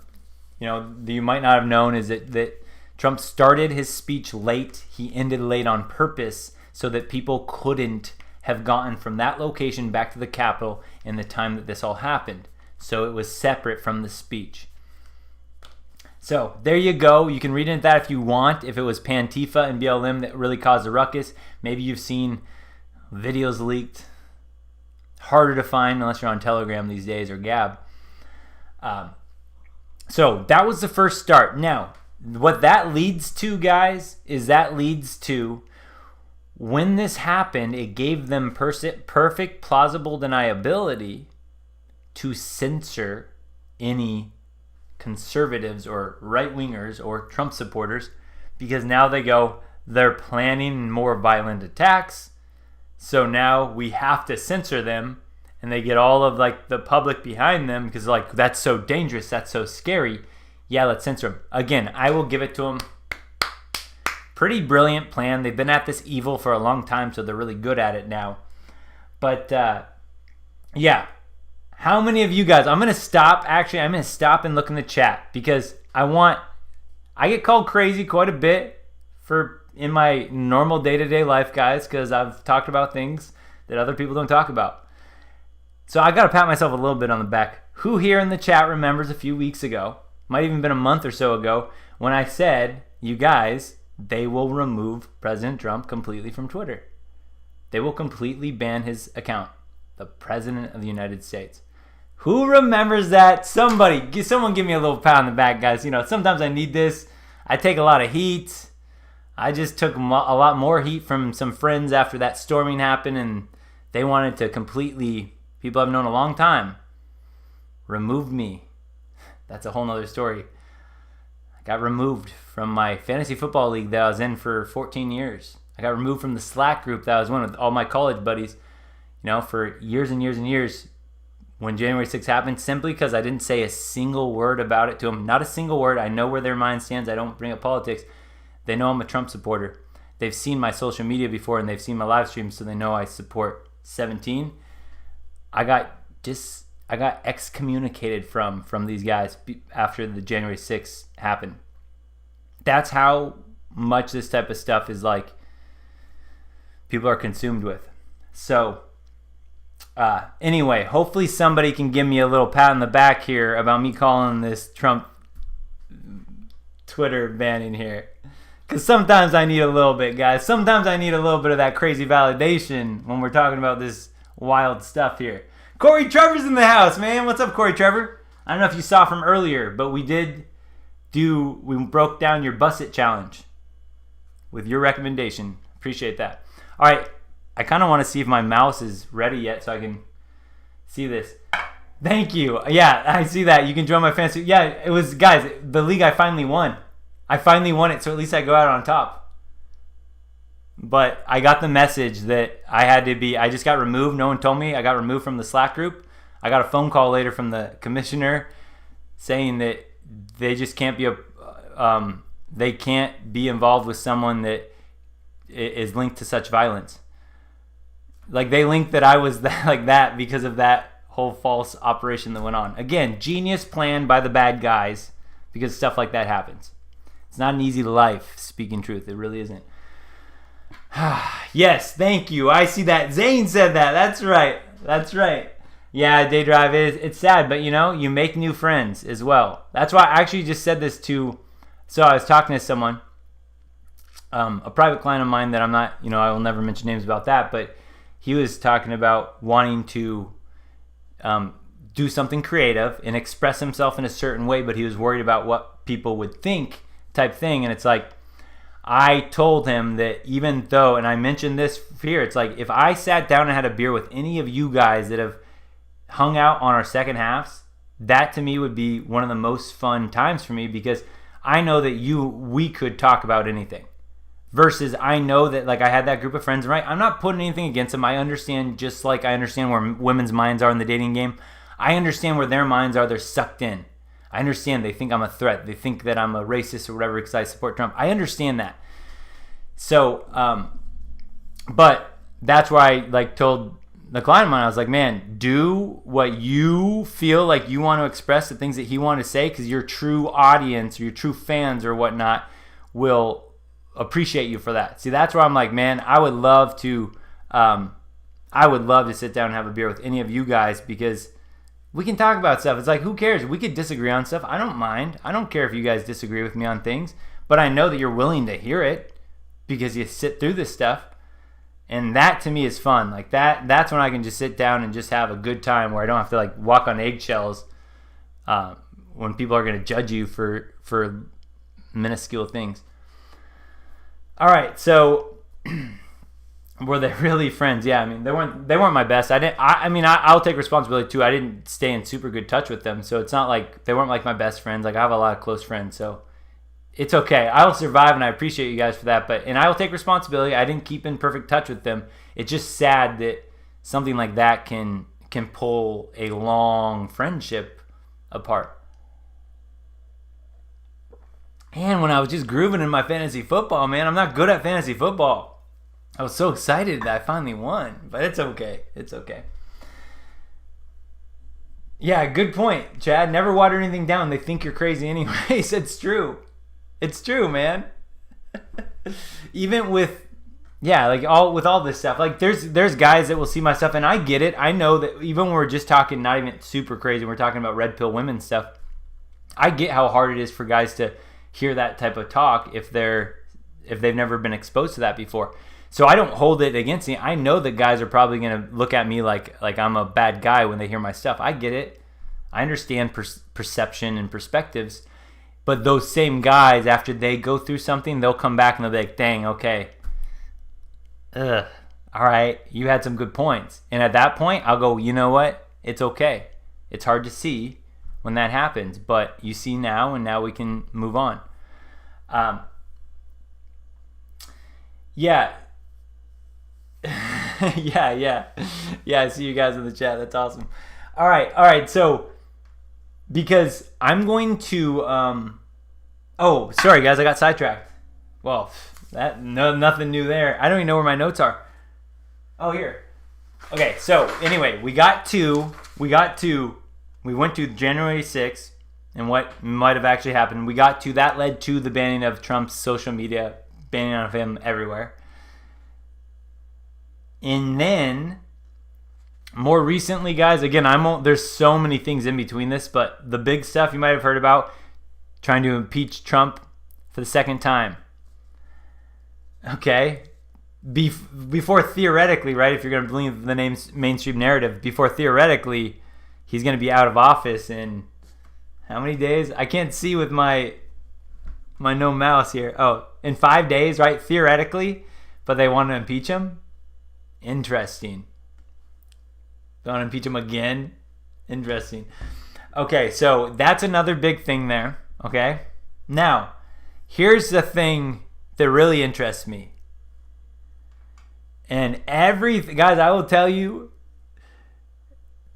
you might not have known, is that Trump started his speech late. He ended late on purpose so that people couldn't have gotten from that location back to the Capitol in the time that this all happened. So it was separate from the speech. So there you go. You can read into that if you want. If it was Pantifa and BLM that really caused the ruckus, maybe you've seen videos leaked. Harder to find unless you're on Telegram these days or Gab. So that was the first start. Now, what that leads to, guys, is that leads to when this happened, it gave them perfect plausible deniability to censor any conservatives or right-wingers or Trump supporters, because now they're planning more violent attacks, so now we have to censor them, and they get all of the public behind them because that's so dangerous, that's so scary. Yeah, let's censor them. Again, I will give it to them. Pretty brilliant plan. They've been at this evil for a long time, so they're really good at it now. But yeah. How many of you guys, I'm going to stop and look in the chat, because I get called crazy quite a bit in my normal day-to-day life, guys, because I've talked about things that other people don't talk about. So I got to pat myself a little bit on the back. Who here in the chat remembers a few weeks ago, might even been a month or so ago, when I said, you guys, they will remove President Trump completely from Twitter. They will completely ban his account, the President of the United States. Who remembers that? Someone give me a little pat on the back, guys. Sometimes I need this. I take a lot of heat. I just took a lot more heat from some friends after that storming happened, and they wanted to completely, people I've known a long time, remove me. That's a whole nother story. I got removed from my fantasy football league that I was in for 14 years. I got removed from the Slack group that I was in with all my college buddies, for years and years and years. when January 6th happened, simply because I didn't say a single word about it to them. Not a single word. I know where their mind stands. I don't bring up politics. They know I'm a Trump supporter. They've seen my social media before, and they've seen my live streams, so they know I support 17. I got excommunicated from these guys after the January 6th happened. That's how much this type of stuff is like people are consumed with. So anyway, hopefully somebody can give me a little pat on the back here about me calling this Trump Twitter banning here. Because sometimes I need a little bit, guys. Sometimes I need a little bit of that crazy validation when we're talking about this wild stuff here. Corey Trevor's in the house, man. What's up, Corey Trevor? I don't know if you saw from earlier, but we broke down your Buss It challenge with your recommendation. Appreciate that. All right. I kind of want to see if my mouse is ready yet so I can see this. Thank you. Yeah, I see that. You can join my fantasy. Yeah, it was, guys, the league I finally won. I finally won it, so at least I go out on top. But I got the message that I just got removed. No one told me. I got removed from the Slack group. I got a phone call later from the commissioner saying that they just can't be they can't be involved with someone that is linked to such violence. Like, they linked that I was like that because of that whole false operation that went on. Again, genius plan by the bad guys, because stuff like that happens. It's not an easy life, speaking truth. It really isn't. Yes, thank you. I see that. Zane said that. That's right. That's right. Yeah, day drive it's sad, but you make new friends as well. That's why I actually just said this so I was talking to someone, a private client of mine that I'm not, I will never mention names about that, but he was talking about wanting to do something creative and express himself in a certain way, but he was worried about what people would think type thing. And it's like, I told him that even though, and I mentioned this here, it's like, if I sat down and had a beer with any of you guys that have hung out on our second halves, that to me would be one of the most fun times for me, because I know that we could talk about anything. Versus I know that, like, I had that group of friends, right? I'm not putting anything against them. I understand, just like I understand where women's minds are in the dating game. I understand where their minds are. They're sucked in. I understand they think I'm a threat. They think that I'm a racist or whatever because I support Trump. I understand that. So, but that's why I told the client of mine, I was like, man, do what you feel like you want to express, the things that he wanted to say, because your true audience or your true fans or whatnot will appreciate you for that. See, that's where I'm like, man, I would love to sit down and have a beer with any of you guys, because we can talk about stuff. It's like, who cares? We could disagree on stuff. I don't mind. I don't care if you guys disagree with me on things, but I know that you're willing to hear it because you sit through this stuff. And that to me is fun. Like that's when I can just sit down and just have a good time where I don't have to walk on eggshells when people are going to judge you for minuscule things. All right, so were they really friends? Yeah, I mean, they weren't my best. I'll take responsibility too. I didn't stay in super good touch with them, so it's not like they weren't like my best friends. Like, I have a lot of close friends, so it's okay. I will survive, and I appreciate you guys for that. And I will take responsibility. I didn't keep in perfect touch with them. It's just sad that something like that can pull a long friendship apart. And when I was just grooving in my fantasy football, man, I'm not good at fantasy football. I was so excited that I finally won, but it's okay. It's okay. Yeah, good point, Chad. Never water anything down. They think you're crazy anyways. It's true. It's true, man. Even with, with all this stuff, there's guys that will see my stuff, and I get it. I know that even when we're just talking, not even super crazy, we're talking about red pill women stuff. I get how hard it is for guys to hear that type of talk if they've never been exposed to that before. So I don't hold it against me. I know that guys are probably going to look at me like I'm a bad guy when they hear my stuff. I get it. I understand perception and perspectives. But those same guys, after they go through something, they'll come back and they'll be like, dang, okay. All right, you had some good points. And at that point, I'll go, you know what? It's okay. It's hard to see when that happens, but you see now, and now we can move on. Yeah. Yeah, I see you guys in the chat. That's awesome. All right. So, because I'm going to, oh, sorry guys, I got sidetracked. Well, nothing new there. I don't even know where my notes are. Oh, here. Okay, so anyway, we went to January 6th and what might have actually happened. That led to the banning of Trump's social media, banning of him everywhere. And then, more recently, guys, again, there's so many things in between this, but the big stuff you might have heard about, trying to impeach Trump for the second time. Okay? Before theoretically, right, if you're going to believe the mainstream narrative, before theoretically, he's going to be out of office in how many days? I can't see with my no mouse here. Oh, in 5 days, right, theoretically, but they want to impeach him? Interesting. They want to impeach him again? Interesting. Okay, so that's another big thing there, okay? Now, here's the thing that really interests me. And guys, I will tell you,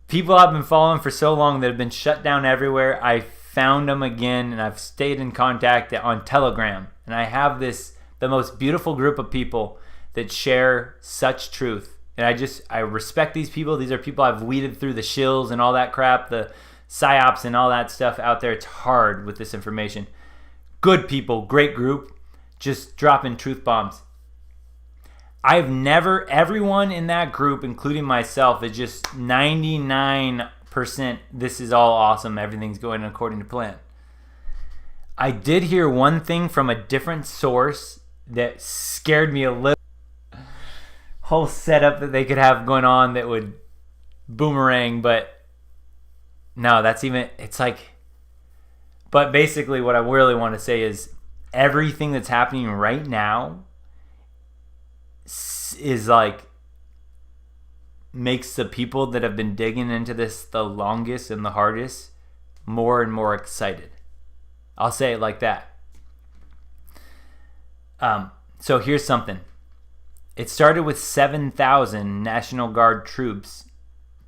people I've been following for so long that have been shut down everywhere, I found them again and I've stayed in contact on Telegram. And I have the most beautiful group of people that share such truth. And I respect these people. These are people I've weeded through the shills and all that crap, the psyops and all that stuff out there. It's hard with this information. Good people, great group, just dropping truth bombs. Everyone in that group, including myself, is just 99%, this is all awesome, everything's going according to plan. I did hear one thing from a different source that scared me a little. Whole setup that they could have going on that would boomerang, but no, but basically what I really want to say is everything that's happening right now is makes the people that have been digging into this the longest and the hardest more and more excited. I'll say it like that. So here's something. It started with 7,000 National Guard troops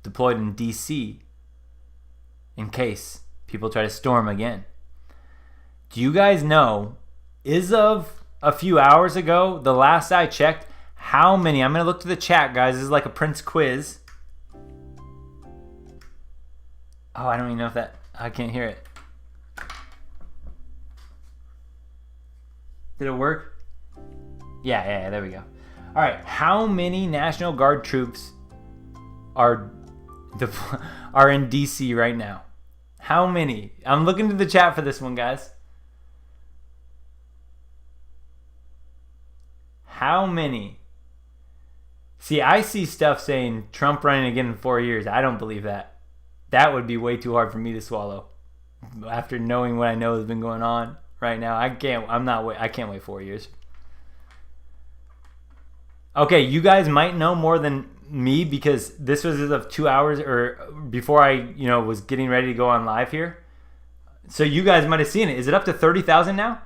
deployed in D.C. in case people try to storm again. Do you guys know, as of a few hours ago, the last I checked, how many, I'm going to look to the chat, guys. This is like a Prince quiz. Oh, I don't even know if I can't hear it. Did it work? Yeah, there we go. All right, how many National Guard troops are in D.C. right now? How many? I'm looking to the chat for this one, guys. How many? See, I see stuff saying Trump running again in 4 years. I don't believe that. That would be way too hard for me to swallow. After knowing what I know has been going on right now, I can't wait 4 years. Okay, you guys might know more than me because this was as of 2 hours or before I, was getting ready to go on live here. So you guys might have seen it. Is it up to 30,000 now?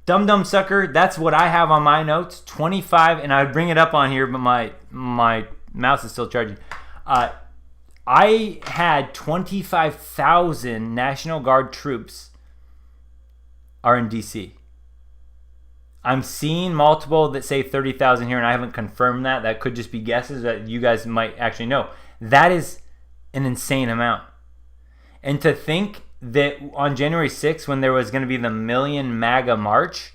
Dumb sucker, that's what I have on my notes. 25, and I would bring it up on here, but my mouse is still charging. I had 25,000 National Guard troops are in D.C. I'm seeing multiple that say 30,000 here, and I haven't confirmed that. That could just be guesses that you guys might actually know. That is an insane amount. And to think that on January 6th, when there was going to be the Million MAGA March,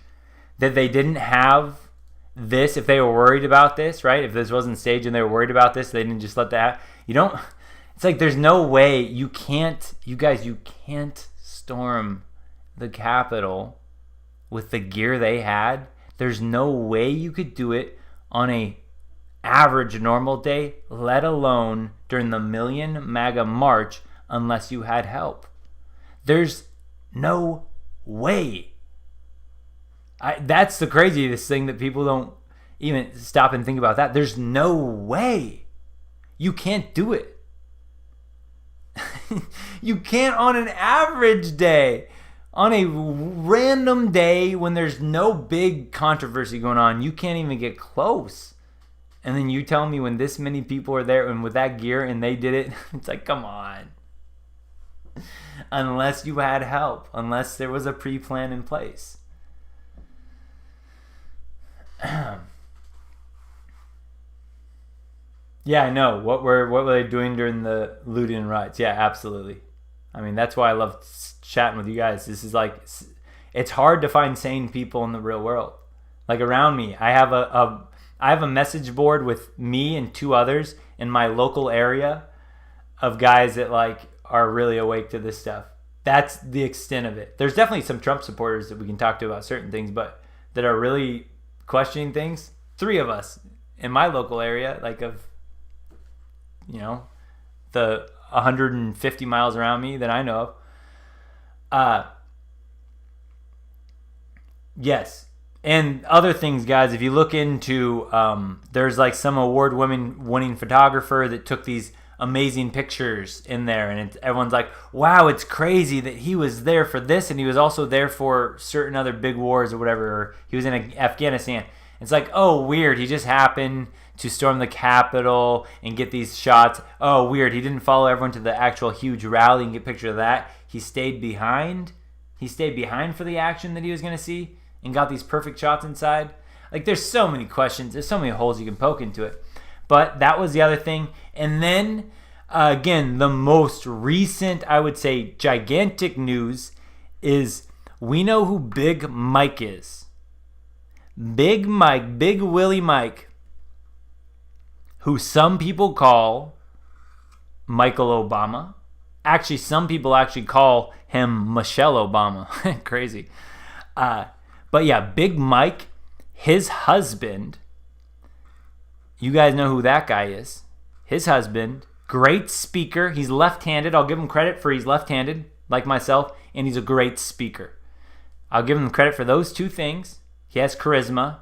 that they didn't have this, if they were worried about this, right? If this wasn't staged and they were worried about this, they didn't just let that happen. It's like there's no way you can't storm the Capitol with the gear they had. There's no way you could do it on a average normal day, let alone during the Million MAGA March, unless you had help. There's no way. That's the craziest thing that people don't even stop and think about that. There's no way. You can't do it. You can't on an average day. On a random day when there's no big controversy going on, you can't even get close. And then you tell me when this many people are there and with that gear and they did it, it's like, come on. Unless you had help, unless there was a pre-plan in place. Yeah, I know. What were they doing during the looting and riots? Yeah, absolutely. I mean, that's why I love chatting with you guys. This is like, it's hard to find sane people in the real world. Like around me, I have a message board with me and 2 others in my local area of guys that like are really awake to this stuff. That's the extent of it. There's definitely some Trump supporters that we can talk to about certain things, but that are really questioning things. 3 of us in my local area, like of, the 150 miles around me that I know of. Yes. And other things, guys, if you look into, there's like some award-winning photographer that took these amazing pictures in there, and everyone's like, wow, it's crazy that he was there for this, and he was also there for certain other big wars or whatever, or he was in Afghanistan. It's like, oh, weird, he just happened to storm the Capitol and get these shots. Oh, weird, he didn't follow everyone to the actual huge rally and get a picture of that. He stayed behind. He stayed behind for the action that he was going to see and got these perfect shots inside. Like, there's so many questions. There's so many holes you can poke into it. But that was the other thing. And then, again, the most recent, I would say, gigantic news is we know who Big Mike is. Big Mike, Big Willie Mike, who some people call Michael Obama. Actually, some people actually call him Michelle Obama. Crazy. But yeah, Big Mike, his husband, you guys know who that guy is. His husband, great speaker. He's left-handed. I'll give him credit for he's left-handed, like myself, and he's a great speaker. I'll give him credit for those 2 things. He has charisma.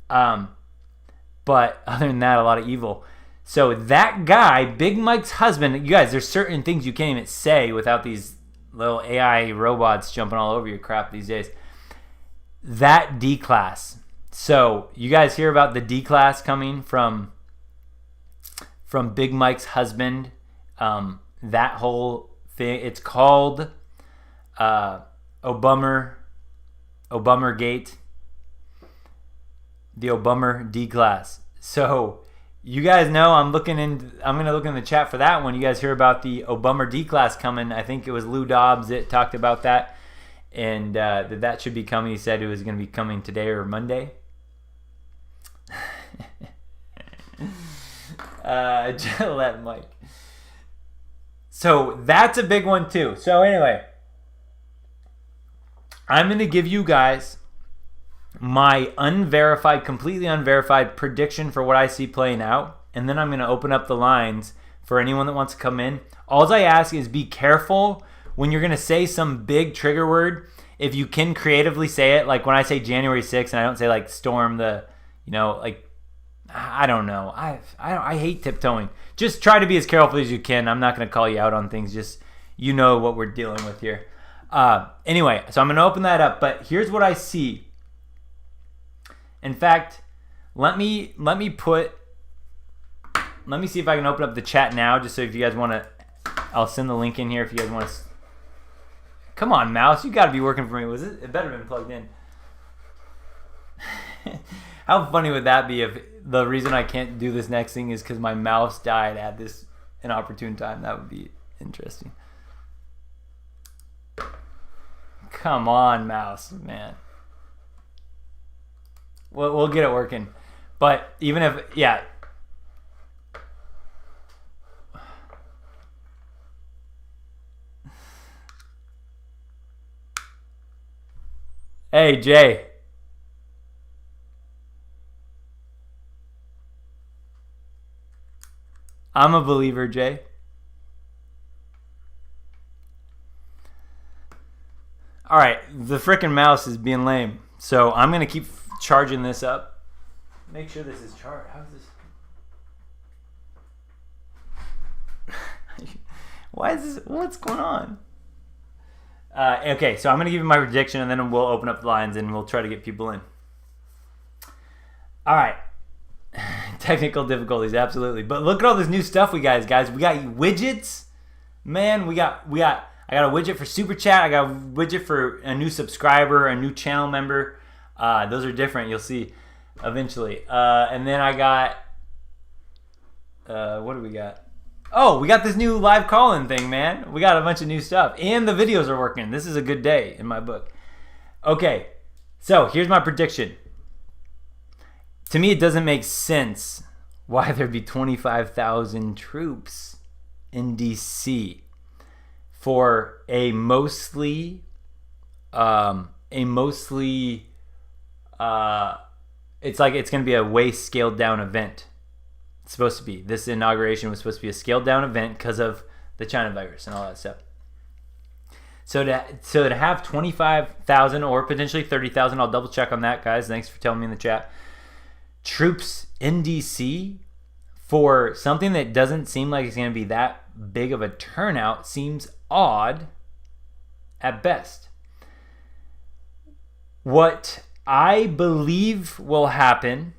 But other than that, a lot of evil. So that guy, Big Mike's husband, you guys, there's certain things you can't even say without these little AI robots jumping all over your crap these days. That D-class. So you guys hear about the D-class coming from Big Mike's husband. That whole thing, it's called Obama Gate. The Obama D-class. So you guys know I'm gonna look in the chat for that one. You guys hear about the Obama D-class coming. I think it was Lou Dobbs that talked about that, and that should be coming. He said it was going to be coming today or Monday. Gillette Mike. So that's a big one too. So anyway, I'm going to give you guys my unverified, completely unverified prediction for what I see playing out. And then I'm going to open up the lines for anyone that wants to come in. All I ask is be careful when you're going to say some big trigger word. If you can creatively say it, like when I say January 6th and I don't say like storm the, like, I don't know. I hate tiptoeing. Just try to be as careful as you can. I'm not going to call you out on things. Just, what we're dealing with here. Anyway, so I'm going to open that up. But here's what I see. In fact, let me see if I can open up the chat now, just so if you guys want to, I'll send the link in here if you guys want to. Come on, mouse, you got to be working for me. It better have been plugged in. How funny would that be if the reason I can't do this next thing is because my mouse died at this inopportune time? That would be interesting. Come on, mouse, man. We'll get it working. But even if, yeah. Hey, Jay. I'm a believer, Jay. All right, the frickin' mouse is being lame. So I'm going to keep charging this up. Make sure this is charged. How's this? Why is this? What's going on? Okay, so I'm going to give you my prediction, and then we'll open up the lines, and we'll try to get people in. All right. Technical difficulties, absolutely. But look at all this new stuff we got, guys. We got widgets. Man, I got a widget for Super Chat. I got a widget for a new subscriber, a new channel member. Those are different. You'll see eventually. And then I got, what do we got? Oh, we got this new live call-in thing, man. We got a bunch of new stuff. And the videos are working. This is a good day in my book. Okay, so here's my prediction. To me, it doesn't make sense why there'd be 25,000 troops in D.C. for a mostly it's like it's going to be a way scaled down event. It's supposed to be. This inauguration was supposed to be a scaled down event because of the China virus and all that stuff. So to have 25,000 or potentially 30,000, I'll double check on that, guys. Thanks for telling me in the chat. Troops in DC for something that doesn't seem like it's going to be that big of a turnout seems odd at best. What I believe will happen